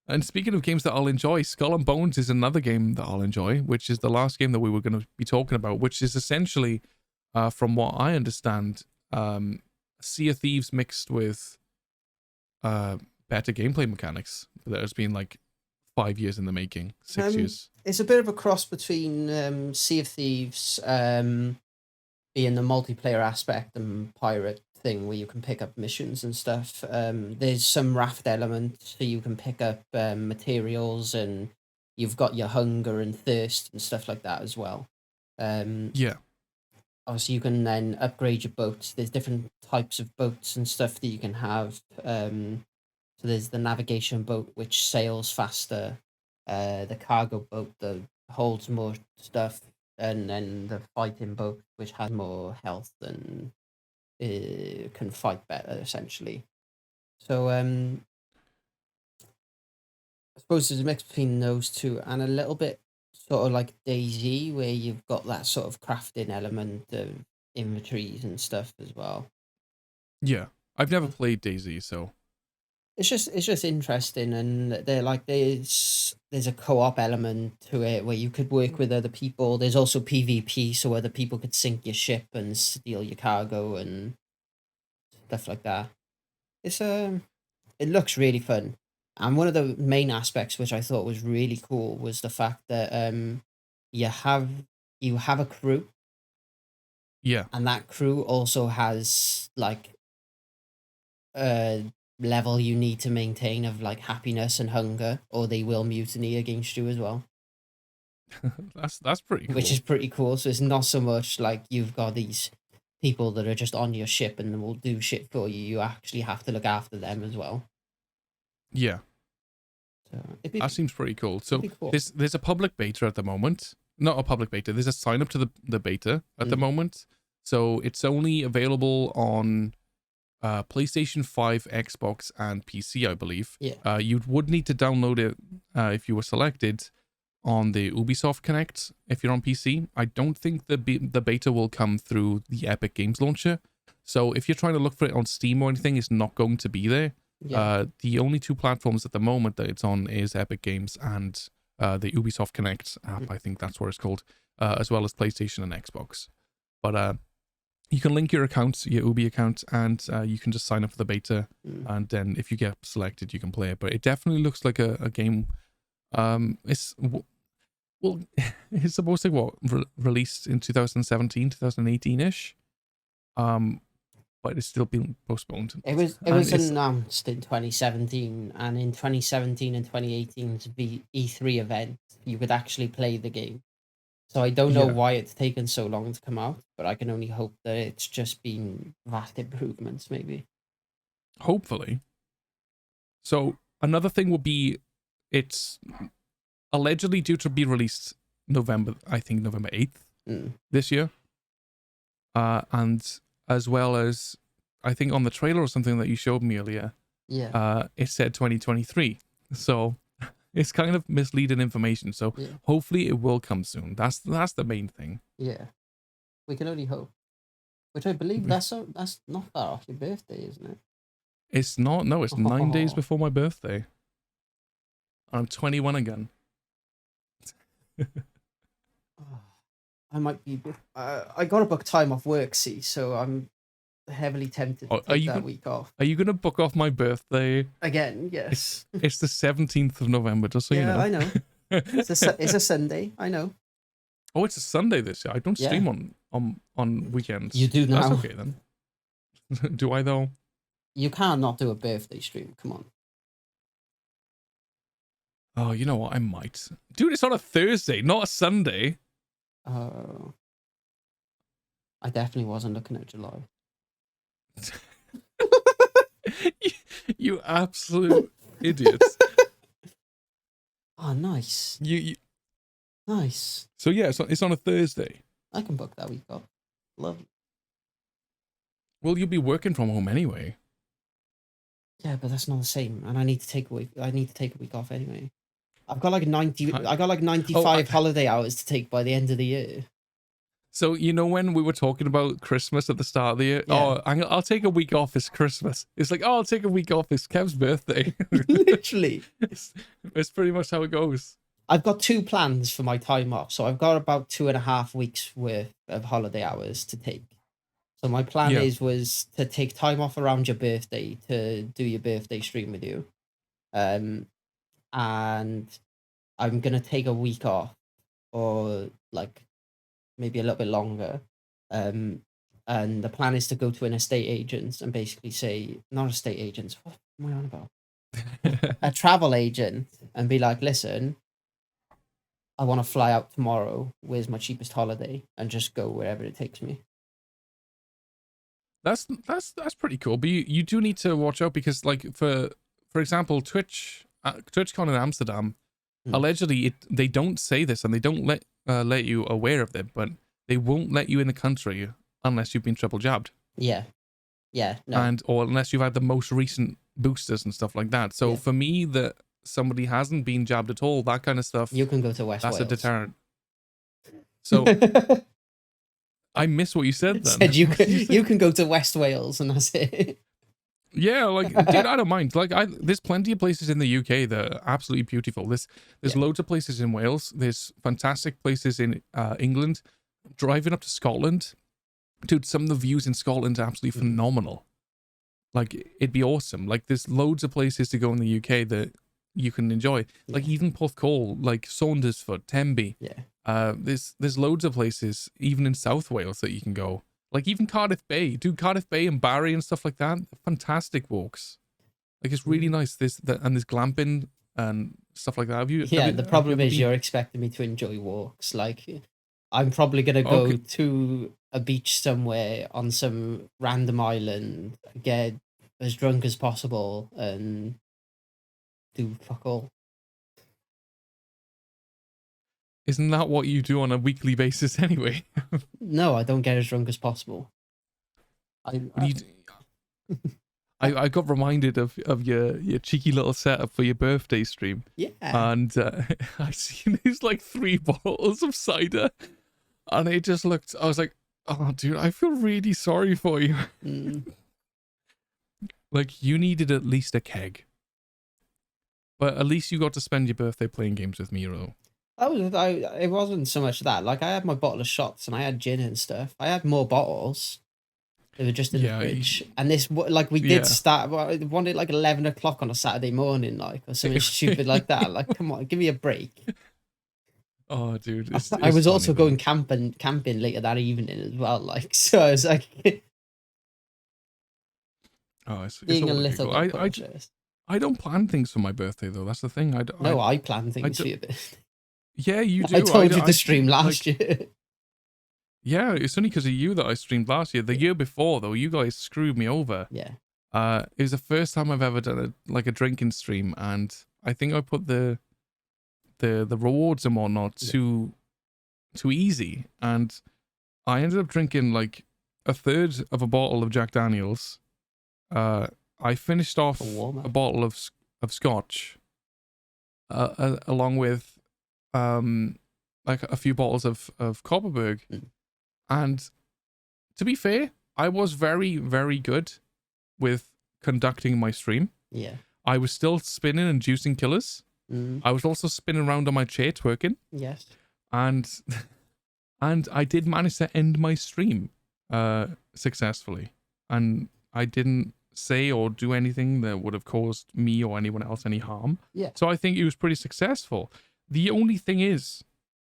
and speaking of games that I'll enjoy, Skull and Bones is another game that I'll enjoy, which is the last game that we were going to be talking about, which is essentially, from what I understand, Sea of Thieves mixed with better gameplay mechanics that has been like 5 years in the making, 6 years. It's a bit of a cross between Sea of Thieves being the multiplayer aspect and pirate thing where you can pick up missions and stuff. There's some raft element, so you can pick up materials, and you've got your hunger and thirst and stuff like that as well. Obviously, you can then upgrade your boats. There's different types of boats and stuff that you can have. So there's the navigation boat, which sails faster. The cargo boat that holds more stuff. And then the fighting boat, which has more health and can fight better, essentially. So I suppose there's a mix between those two, and a little bit sort of like DayZ, where you've got that sort of crafting element of inventories and stuff as well. Yeah, I've never played DayZ, so it's just interesting, and they're like there's a co-op element to it where you could work with other people. There's also PvP, so other people could sink your ship and steal your cargo and stuff like that. It looks really fun, and one of the main aspects which I thought was really cool was the fact that you have a crew, and that crew also has like level you need to maintain of like happiness and hunger, or they will mutiny against you as well. That's pretty cool. Which is pretty cool. So it's not so much like you've got these people that are just on your ship and will do shit for you. You actually have to look after them as well. Yeah. So that seems pretty cool. So cool. There's a public beta at the moment. Not a public beta. There's a sign up to the beta at the moment. So it's only available on PlayStation 5, Xbox, and PC, I believe. Yeah. You would need to download it if you were selected on the Ubisoft Connect if you're on PC. I don't think the beta will come through the Epic Games launcher. So if you're trying to look for it on Steam or anything, it's not going to be there. Yeah. The only two platforms at the moment that it's on is Epic Games and the Ubisoft Connect app. I think that's what it's called, as well as PlayStation and Xbox. But you can link your account, your Ubi account, and you can just sign up for the beta. And then if you get selected, you can play it. But it definitely looks like a game. It's supposed to released in 2017, 2018-ish. But it's still been postponed. It was announced in 2017, and in 2017 and 2018's E3 event, you could actually play the game. So I don't know why it's taken so long to come out, but I can only hope that it's just been vast improvements, maybe. Hopefully. So another thing would be, it's allegedly due to be released November 8th this year. And as well as, I think on the trailer or something that you showed me earlier, Yeah. it said 2023. So it's kind of misleading information. So Yeah. hopefully it will come soon. That's the main thing. Yeah. We can only hope. Which I believe that's not far off your birthday, isn't it? It's not. No, it's 9 days Oh, before my birthday. I'm 21 again. I might be. I got to book time off work, see, so I'm heavily tempted to Oh, take that week off. Are you gonna book off my birthday? Again, yes. It's the 17th of November, just so you know. Yeah, I know. It's a Sunday. I know. Oh, it's a Sunday this year. I don't stream on weekends. You do now. That's okay then. Do I though? You can't not do a birthday stream. Come on. Oh, you know what? I might. Dude, it's on a Thursday, not a Sunday. I definitely wasn't looking at July. You absolute idiot. Oh, nice. You Nice. So yeah, it's on a Thursday. I can book that week off. Lovely. Well, you'll be working from home anyway. Yeah, but that's not the same. And I need to take a week. I need to take a week off anyway. I've got like 90. I got like 95 holiday hours to take by the end of the year. So you know when we were talking about Christmas at the start of the year? Yeah. Oh, I'll take a week off. It's Christmas. It's like, oh, I'll take a week off. It's Kev's birthday. Literally. It's pretty much how it goes. I've got 2 plans for my time off. So I've got about 2.5 weeks worth of holiday hours to take. So my plan was to take time off around your birthday to do your birthday stream with you. And I'm going to take a week off or like maybe a little bit longer. And the plan is to go to an estate agent and basically say, not estate agents, what am I on about? A travel agent and be like, listen, I want to fly out tomorrow. Where's my cheapest holiday? And just go wherever it takes me. That's pretty cool. But you do need to watch out because, like, for example, TwitchCon in Amsterdam, allegedly they don't say this and they don't let you aware of it, but they won't let you in the country unless you've been triple jabbed. Yeah. No. Or unless you've had the most recent boosters and stuff like that. So for me, that somebody hasn't been jabbed at all, that kind of stuff, you can go to West Wales. That's a deterrent. So I miss what you said then. Said you can go to West Wales and that's it. Yeah, like, dude, I don't mind. Like, there's plenty of places in the UK that are absolutely beautiful. There's loads of places in Wales. There's fantastic places in England. Driving up to Scotland, dude, some of the views in Scotland are absolutely phenomenal. Like, it'd be awesome. Like, there's loads of places to go in the UK that you can enjoy. Like, even Porthcawl, like Saundersfoot, Tenby. Yeah. There's loads of places, even in South Wales, that you can go. Like, even Cardiff Bay. Dude, Cardiff Bay and Barry and stuff like that. Fantastic walks. Like, it's really nice. There's glamping and stuff like that. The problem is you're expecting me to enjoy walks. Like, I'm probably going to go to a beach somewhere on some random island, get as drunk as possible, and do fuck all. Isn't that what you do on a weekly basis anyway? No, I don't get as drunk as possible. I got reminded of your cheeky little setup for your birthday stream. Yeah. And I seen these like 3 bottles of cider. And it just looked, I was like, oh, dude, I feel really sorry for you. Like, you needed at least a keg. But at least you got to spend your birthday playing games with me, though. It wasn't so much that. Like, I had my bottle of shots and I had gin and stuff. I had more bottles. They were just in the fridge. And this, like, we did start, one at like 11 o'clock on a Saturday morning, like, or something stupid like that. Like, come on, give me a break. Oh, dude. I was also going camping later that evening as well. Like, so I was like, it's being a little bit cautious. I don't plan things for my birthday, though. That's the thing. I plan things for your birthday. Yeah, you do. I told you to stream last year. Yeah, it's only because of you that I streamed last year. The year before, though, you guys screwed me over. Yeah. It was the first time I've ever done a drinking stream, and I think I put the rewards and whatnot too easy, and I ended up drinking like a third of a bottle of Jack Daniels. I finished off A warmer. a bottle of scotch, along with like a few bottles of Copperberg. And to be fair, I was very, very good with conducting my stream. Yeah. I was still spinning and juicing killers. I was also spinning around on my chair twerking. Yes. And I did manage to end my stream successfully. And I didn't say or do anything that would have caused me or anyone else any harm. Yeah. So I think it was pretty successful. The only thing is,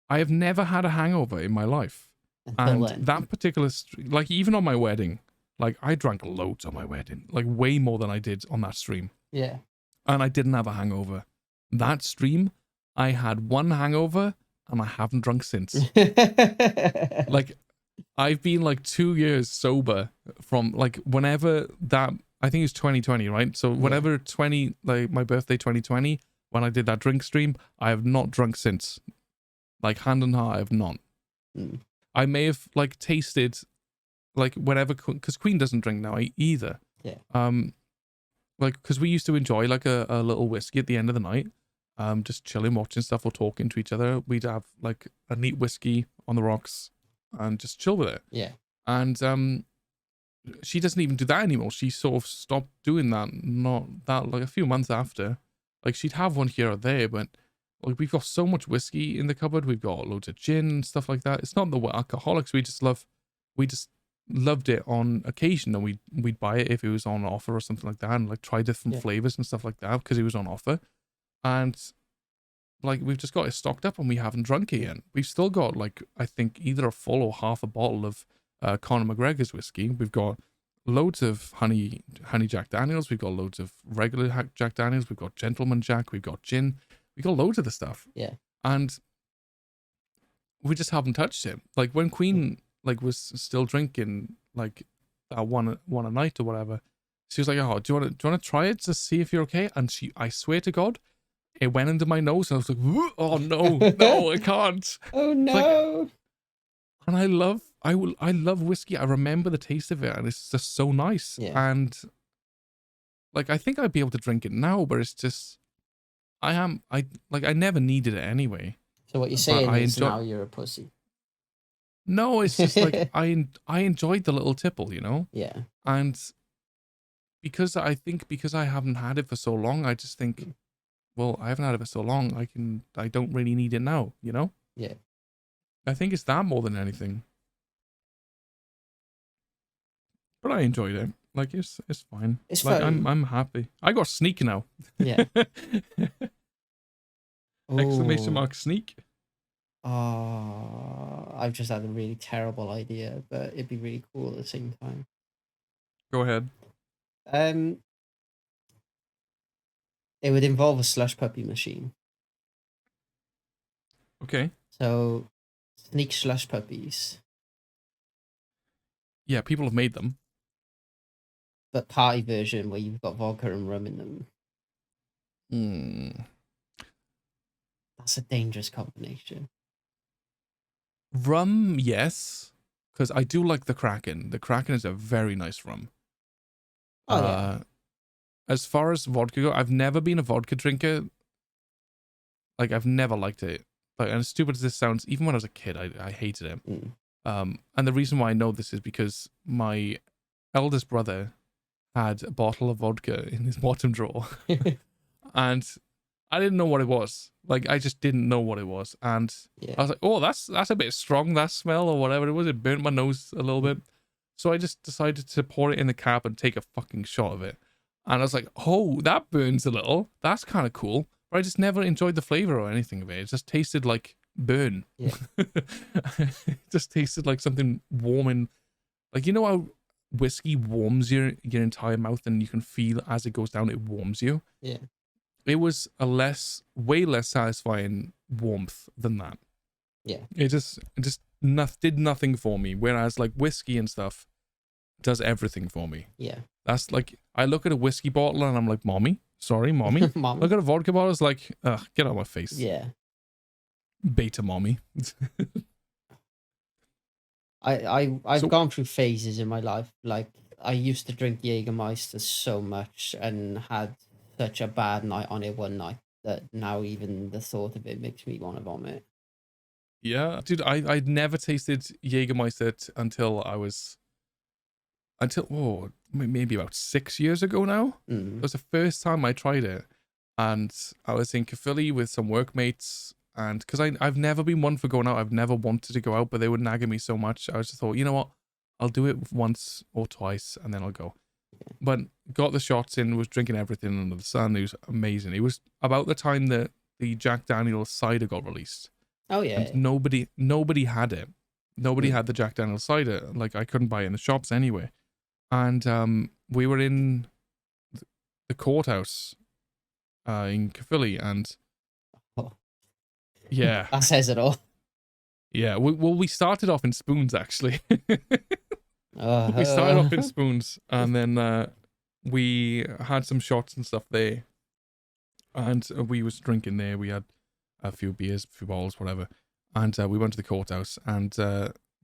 I have never had a hangover in my life. Until And then. that particular, like even on my wedding, like I drank loads on my wedding, like way more than I did on that stream. Yeah. And I didn't have a hangover. That stream, I had one hangover and I haven't drunk since. Like, I've been like 2 years sober from like whenever that, I think it's 2020, right? So whenever like my birthday 2020, when I did that drink stream, I have not drunk since. Like hand on heart, I have not. I may have like tasted like whenever, because Queen doesn't drink now either. Yeah. Like, because we used to enjoy like a little whiskey at the end of the night, just chilling, watching stuff or talking to each other. We'd have like a neat whiskey on the rocks and just chill with it. Yeah. And she doesn't even do that anymore. She sort of stopped doing that, not that like a few months after. Like she'd have one here or there, but like we've got so much whiskey in the cupboard. We've got loads of gin and stuff like that. It's not that we're alcoholics. We just loved it on occasion, and we'd buy it if it was on offer or something like that, and like try different flavors and stuff like that because it was on offer. And like we've just got it stocked up and we haven't drunk it yet. We've still got like I think either a full or half a bottle of Conor McGregor's whiskey. We've got loads of honey Jack Daniels. We've got loads of regular Jack Daniels. We've got Gentleman Jack. We've got gin. We've got loads of the stuff. Yeah. And we just haven't touched it. Like when Queen like was still drinking like that one a night or whatever, she was like, "Oh, do you want to try it to see if you're okay?" And I swear to God, it went into my nose, and I was like, "Oh no, no, I can't." Oh no! Like, and I love whiskey. I remember the taste of it, and it's just so nice. Yeah. And like I think I'd be able to drink it now, but it's just I never needed it anyway. So what you're saying is now you're a pussy. No, it's just like I enjoyed the little tipple, you know? Yeah. And because I haven't had it for so long, I just think, well, I haven't had it for so long, I don't really need it now, you know? Yeah. I think it's that more than anything. But I enjoyed it. Like it's fine. It's like fun. I'm happy. I got sneak now. Yeah. Exclamation mark sneak. Oh, I've just had a really terrible idea, but it'd be really cool at the same time. Go ahead. It would involve a slush puppy machine. Okay. So, sneak slush puppies. Yeah, people have made them. But party version where you've got vodka and rum in them. That's a dangerous combination. Rum, yes, because I do like the Kraken. The Kraken is a very nice rum. Oh, yeah. As far as vodka go, I've never been a vodka drinker. Like, I've never liked it. Like, and as stupid as this sounds, even when I was a kid, I hated it. And the reason why I know this is because my eldest brother had a bottle of vodka in his bottom drawer. And I didn't know what it was. Like, I just didn't know what it was. And I was like, oh, that's a bit strong, that smell, or whatever it was. It burnt my nose a little bit. So I just decided to pour it in the cap and take a fucking shot of it. And I was like, oh, that burns a little. That's kind of cool. But I just never enjoyed the flavor or anything of it. It just tasted like burn. Yeah. It just tasted like something warm and... Like, you know how whiskey warms your entire mouth and you can feel as it goes down, it warms you? Yeah. It was a way less satisfying warmth than that. Yeah. It just did nothing for me. Whereas like whiskey and stuff does everything for me. Yeah. That's like, I look at a whiskey bottle and I'm like, mommy. Mommy. Look at a vodka bottle, it's like, ugh, get out of my face. Yeah. Beta mommy. I've gone through phases in my life. Like I used to drink Jägermeister so much and had such a bad night on it one night that now even the thought of it makes me want to vomit. Yeah, dude, I'd never tasted Jägermeister until maybe about 6 years ago now. It was the first time I tried it, and I was in Caerphilly with some workmates, and because I've never been one for going out, I've never wanted to go out, but they were nagging me so much, I just thought, you know what, I'll do it once or twice, and then I'll go. But got the shots in, was drinking everything under the sun. It was amazing. It was about the time that the Jack Daniel's cider got released. Oh yeah. And nobody had it. Nobody had the Jack Daniel's cider. Like, I couldn't buy it in the shops anyway. And we were in the courthouse in Caerphilly, and yeah, that says it all. yeah. We started off in Spoons, actually. We started off in Spoons, and then we had some shots and stuff there, and we was drinking there. We had a few beers, a few bottles, whatever, and we went to the courthouse, and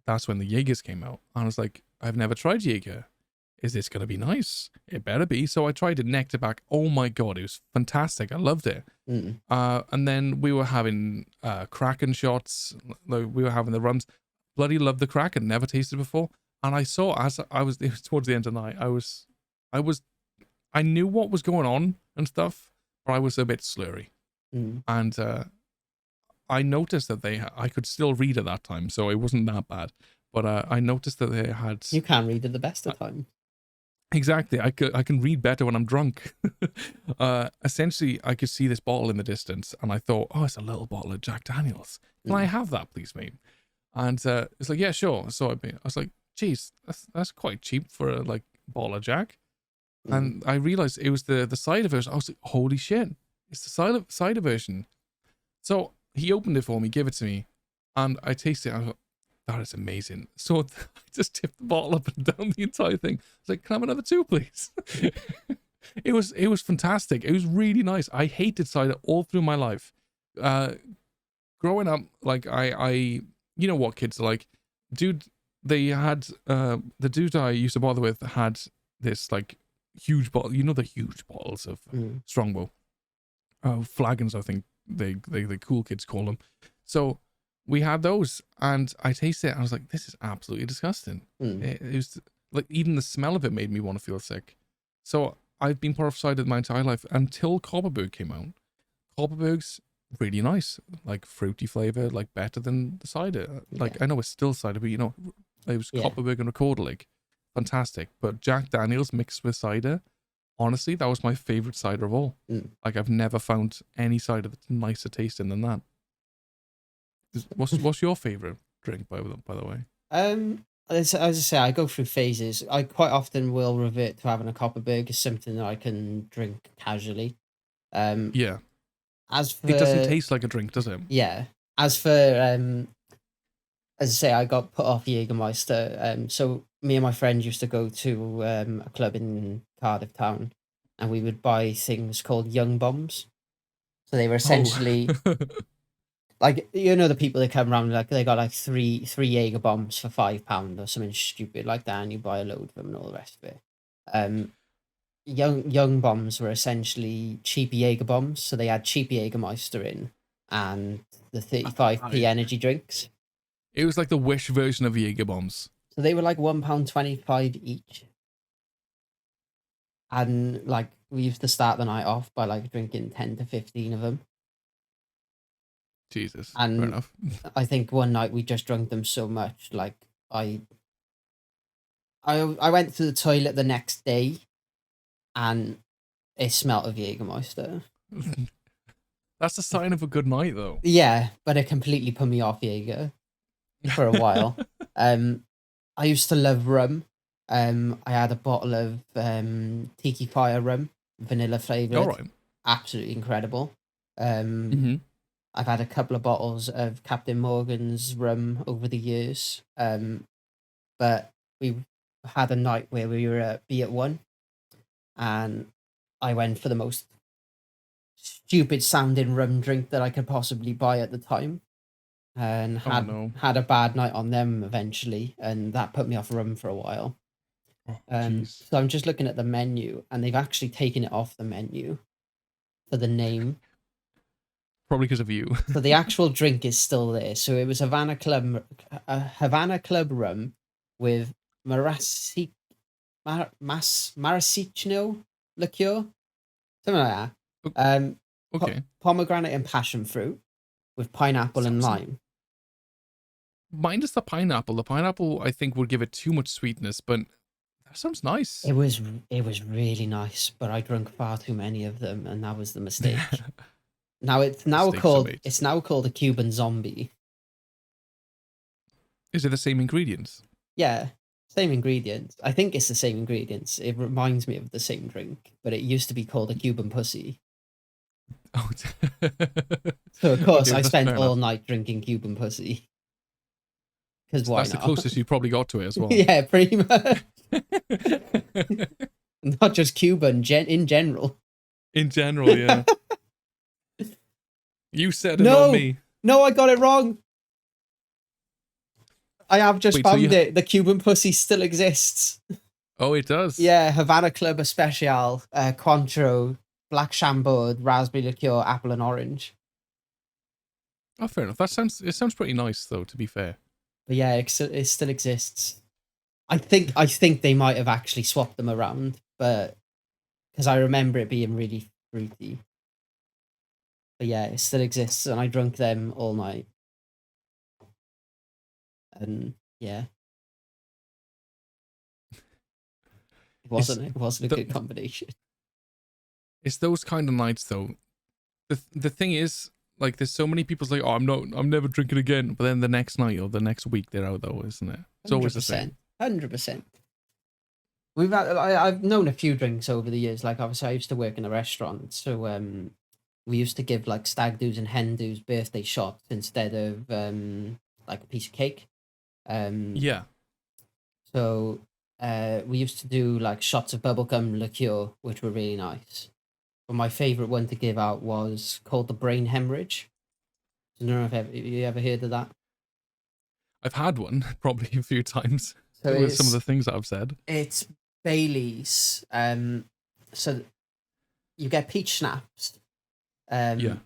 that's when the Jaegers came out. And I was like, I've never tried Jaeger. Is this gonna be nice? It better be. So I tried it, necked it back. Oh my god, it was fantastic. I loved it. And then we were having Kraken shots. We were having the rums. Bloody loved the Kraken. Never tasted before. And I saw, as it was towards the end of the night, I knew what was going on and stuff, but I was a bit slurry. And I noticed that I could still read at that time, so it wasn't that bad. But I noticed that they had. You can read at the best of time. Exactly. I can read better when I'm drunk. Essentially, I could see this bottle in the distance, and I thought, oh, it's a little bottle of Jack Daniel's. Can I have that, please, mate? And it's like, yeah, sure. So I was like, geez, that's quite cheap for a bottle of Jack. And I realized it was the cider version. I was like, holy shit, it's the cider version. So he opened it for me, gave it to me, and I tasted it. I was like, that is amazing. So I just tipped the bottle up and down the entire thing. I was like, can I have another two, please? It was fantastic. It was really nice. I hated cider all through my life. Growing up, I you know what kids are like. Dude, they had the dude I used to bother with had this huge bottle. You know, the huge bottles of Strongbow. Flagons, I think they cool kids call them. So we had those, and I tasted it, and I was like, this is absolutely disgusting. It was like, even the smell of it made me want to feel sick. So I've been put cider my entire life until Kopparberg came out. Kopparberg's really nice, fruity flavor, better than the cider. I know it's still cider, but it was Kopparberg and Rekorderlig. Fantastic. But Jack Daniel's mixed with cider, honestly, that was my favorite cider of all. I've never found any cider that's nicer tasting than that. What's your favorite drink, by the way? As I say, I go through phases. I quite often will revert to having a Kopparberg as something that I can drink casually. Yeah. As for, it doesn't taste like a drink, does it? Yeah. As for as I say, I got put off Jägermeister. So me and my friends used to go to a club in Cardiff town, and we would buy things called Young Bombs. So they were essentially the people that come around, they got three Jaeger bombs for £5 or something stupid like that, and you buy a load of them and all the rest of it. Young bombs were essentially cheap Jaeger bombs, so they had cheap Jägermeister in and the 35p energy drinks. It was like the Wish version of Jaeger bombs. So they were £1.25 each. And we used to start the night off by drinking 10 to 15 of them. Jesus, and fair enough. I think one night we just drank them so much, I went to the toilet the next day, and it smelled of Jägermeister. That's a sign of a good night, though. Yeah, but it completely put me off Jaeger for a while. I used to love rum. I had a bottle of Tiki Fire rum, vanilla flavored. All right. Absolutely incredible. I've had a couple of bottles of Captain Morgan's rum over the years. But we had a night where we were at B@1, and I went for the most stupid sounding rum drink that I could possibly buy at the time, and had a bad night on them eventually, and that put me off rum for a while. Oh, jeez. So I'm just looking at the menu, and they've actually taken it off the menu for the name. Probably because of you. So the actual drink is still there. So it was Havana Club rum with maraschino liqueur, something like that. Okay. Pomegranate and passion fruit with pineapple and Sounds lime. minus the pineapple. The pineapple, I think, would give it too much sweetness, but that sounds nice. It was really nice, but I drank far too many of them, and that was the mistake. It's now called a Cuban zombie. Is it the same ingredients? Yeah, same ingredients. I think it's the same ingredients. It reminds me of the same drink, but it used to be called a Cuban pussy. Oh, So of course okay, I that's spent fair all enough. night drinking Cuban pussy. Because why That's not? the closest you probably got to it as well. Yeah, pretty much. Not just Cuban, in general. In general, yeah. You said it, not me. No, I got it wrong. I have just Wait, so found it. The Cuban pussy still exists. Oh, it does. Yeah, Havana Club Especial, Cointreau, Black Chambord, Raspberry Liqueur, Apple and Orange. Oh, fair enough. It sounds pretty nice, though. To be fair. But yeah, it still exists. I think they might have actually swapped them around, but because I remember it being really fruity. But yeah, it still exists, and I drank them all night. And yeah, it wasn't a good combination. It's those kind of nights, though. The thing is, like, there's so many people's like, oh, I'm never drinking again. But then the next night or the next week, they're out, though, isn't it? It's always the same. 100%. I've known a few drinks over the years. Like obviously, I used to work in a restaurant, so we used to give like stag do's and hen do's birthday shots instead of like a piece of cake. Yeah. So we used to do like shots of bubblegum liqueur, which were really nice. But my favorite one to give out was called the Brain Hemorrhage. I don't know if you ever heard of that. I've had one probably a few times. So with some of the things that I've said. It's Bailey's. So you get peach schnapps. Yeah.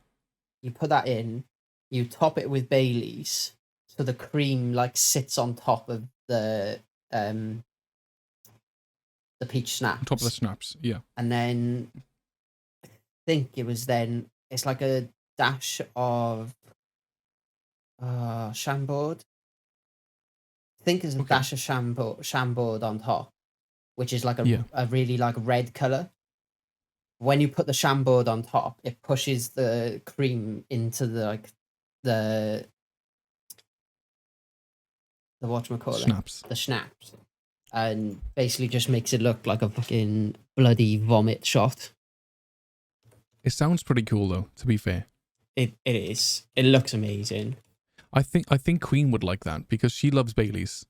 You put that in. You top it with Bailey's, so the cream like sits on top of the peach schnapps. On top of the schnapps, yeah. And then I think it's like a dash of Chambord. I think it's a dash of Chambord on top, which is like a really like red color. When you put the Chambord on top, it pushes the cream into the Schnapps. The schnapps, and basically just makes it look like a fucking bloody vomit shot. It sounds pretty cool though, to be fair. It is. It looks amazing. I think Queen would like that because she loves Baileys.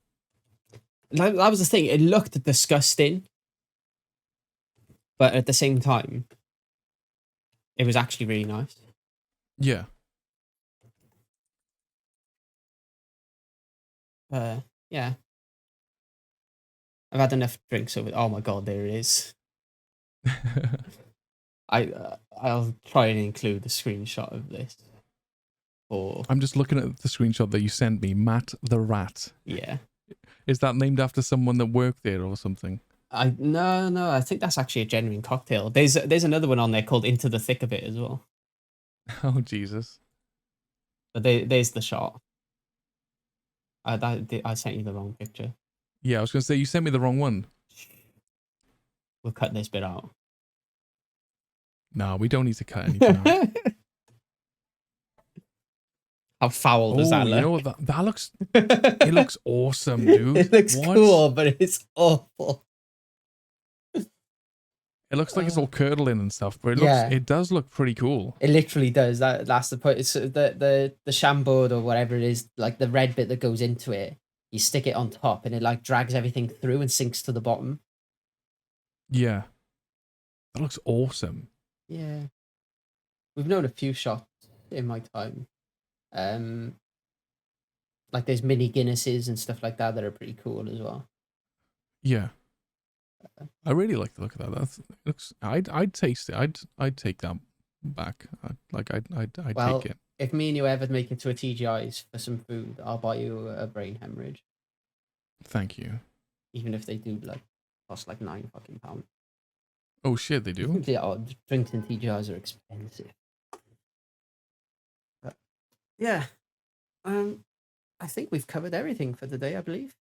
That was the thing. It looked disgusting, but at the same time, it was actually really nice. Yeah. Yeah. I've had enough drinks over. Oh my god, there it is. I'll try and include the screenshot of this. I'm just looking at the screenshot that you sent me, Matt the Rat. Yeah. Is that named after someone that worked there or something? No, I think that's actually a genuine cocktail. There's another one on there called Into the Thick of It as well. Oh Jesus. But there's the shot. I sent you the wrong picture. Yeah, I was gonna say you sent me the wrong one. We'll cut this bit out. No, we don't need to cut anything out. How foul does that look? You know what? That looks... It looks awesome, dude. It looks cool, but it's awful. It looks like it's all curdling and stuff, but it does look pretty cool. It literally does. That's the point. It's the Chambord or whatever it is, like the red bit that goes into it. You stick it on top, and it like drags everything through and sinks to the bottom. Yeah, that looks awesome. Yeah, we've known a few shots in my time. Like there's mini Guinnesses and stuff like that are pretty cool as well. Yeah. I really like the look of that. That's looks. I'd taste it. I'd take that back. I'd Well, take it. if me and you ever make it to a TGI's for some food, I'll buy you a brain hemorrhage, Thank you. even if they do like cost like £9 fucking pounds. Oh shit, they do. Yeah, drinks in TGI's are expensive. But yeah, I think we've covered everything for the day. I believe.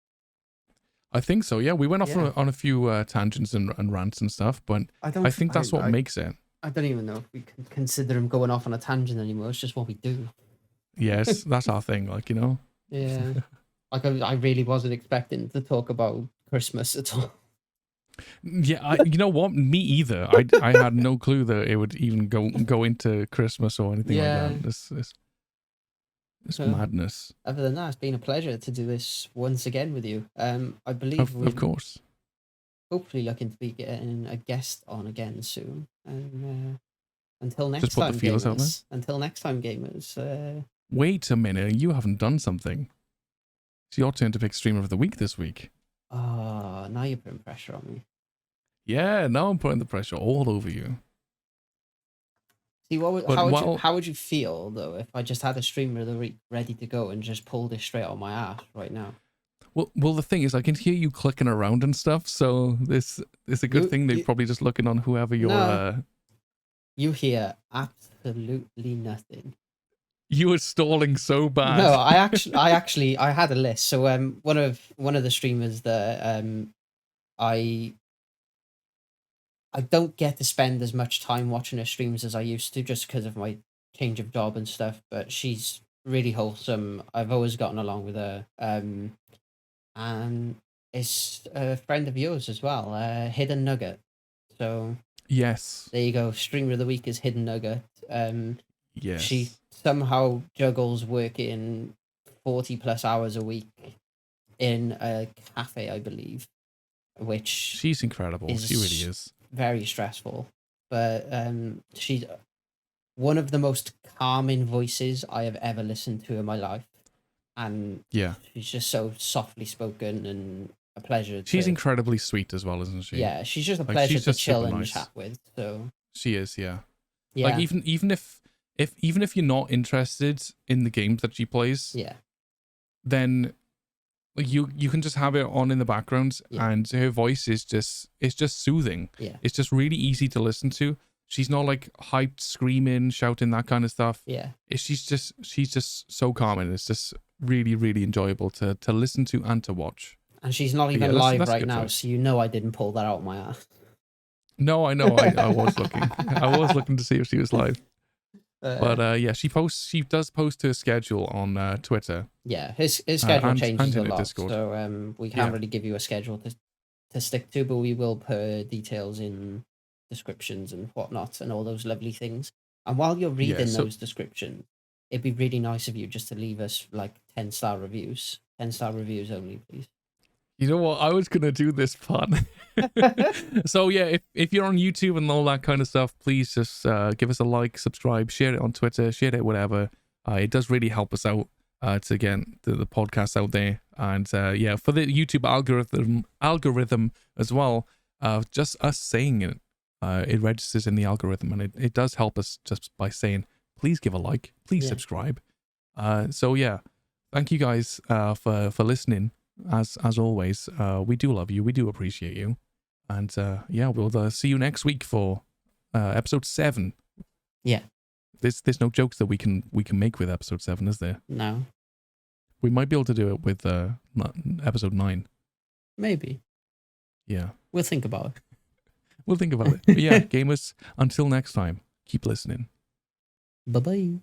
I think so. Yeah, we went off Yeah. on a few tangents and rants and stuff, but I think that's what makes it. I don't even know if we can consider him going off on a tangent anymore. It's just what we do. Yes, that's our thing. Like, you know. Yeah. Like I really wasn't expecting to talk about Christmas at all. Yeah, you know what? Me either. I had no clue that it would even go into Christmas or anything like that. It's madness. Other than that, it's been a pleasure to do this once again with you. I believe Of course. Hopefully looking to be getting a guest on again soon. And until next Just put time, the feelers out there. Until next time, gamers. Wait a minute, you haven't done something. It's your turn to pick Streamer of the Week this week. Oh, now you're putting pressure on me. Yeah, now I'm putting the pressure all over you. See, how would you feel though if I just had a Streamer of the Week ready to go and just pulled this straight on my ass right now? Well, the thing is, I can hear you clicking around and stuff, so this is a good thing. They're probably just looking on whoever you're. No, you hear absolutely nothing. You were stalling so bad. No, I had a list. So one of the streamers that I don't get to spend as much time watching her streams as I used to, just because of my change of job and stuff. But she's really wholesome. I've always gotten along with her. And is a friend of yours as well, Hidden Nugget. So yes, there you go. Streamer of the Week is Hidden Nugget. Yes, she somehow juggles working 40+ hours a week in a cafe, I believe, which she's incredible. She really is very stressful. But she's one of the most calming voices I have ever listened to in my life. And yeah, she's just so softly spoken and a pleasure. She's incredibly sweet as well, isn't she? Yeah, she's just a pleasure to chill and chat with. So she is, yeah. Like even if you're not interested in the games that she plays, yeah, then like you can just have it on in the background, and her voice is just soothing. Yeah, it's just really easy to listen to. She's not like hyped, screaming, shouting, that kind of stuff. Yeah, she's just so calming. It's just really, really enjoyable to listen to and to watch. And she's not even live right now, so you know I didn't pull that out of my ass. No, I know. I was looking. I was looking to see if she was live. But yeah, she does post her schedule on Twitter. Yeah, his schedule changes a lot, Discord. So we can't really give you a schedule to stick to, but we will put details in descriptions and whatnot and all those lovely things. And while you're reading those descriptions, it'd be really nice of you just to leave us like 10-star reviews. 10-star reviews only, please. You know what? I was gonna do this part. So yeah, if you're on YouTube and all that kind of stuff, please just give us a like, subscribe, share it on Twitter, share it whatever. It does really help us out to get the podcast out there. And yeah, for the YouTube algorithm as well, just us saying it, it registers in the algorithm, and it does help us just by saying, please give a like, please subscribe. So yeah, thank you guys for listening. As always, we do love you, we do appreciate you, and yeah, we'll see you next week for episode 7. Yeah, there's no jokes that we can make with episode 7, is there? No. We might be able to do it with episode 9. Maybe. Yeah, we'll think about it. We'll think about it. But yeah, gamers, until next time, keep listening. Bye bye.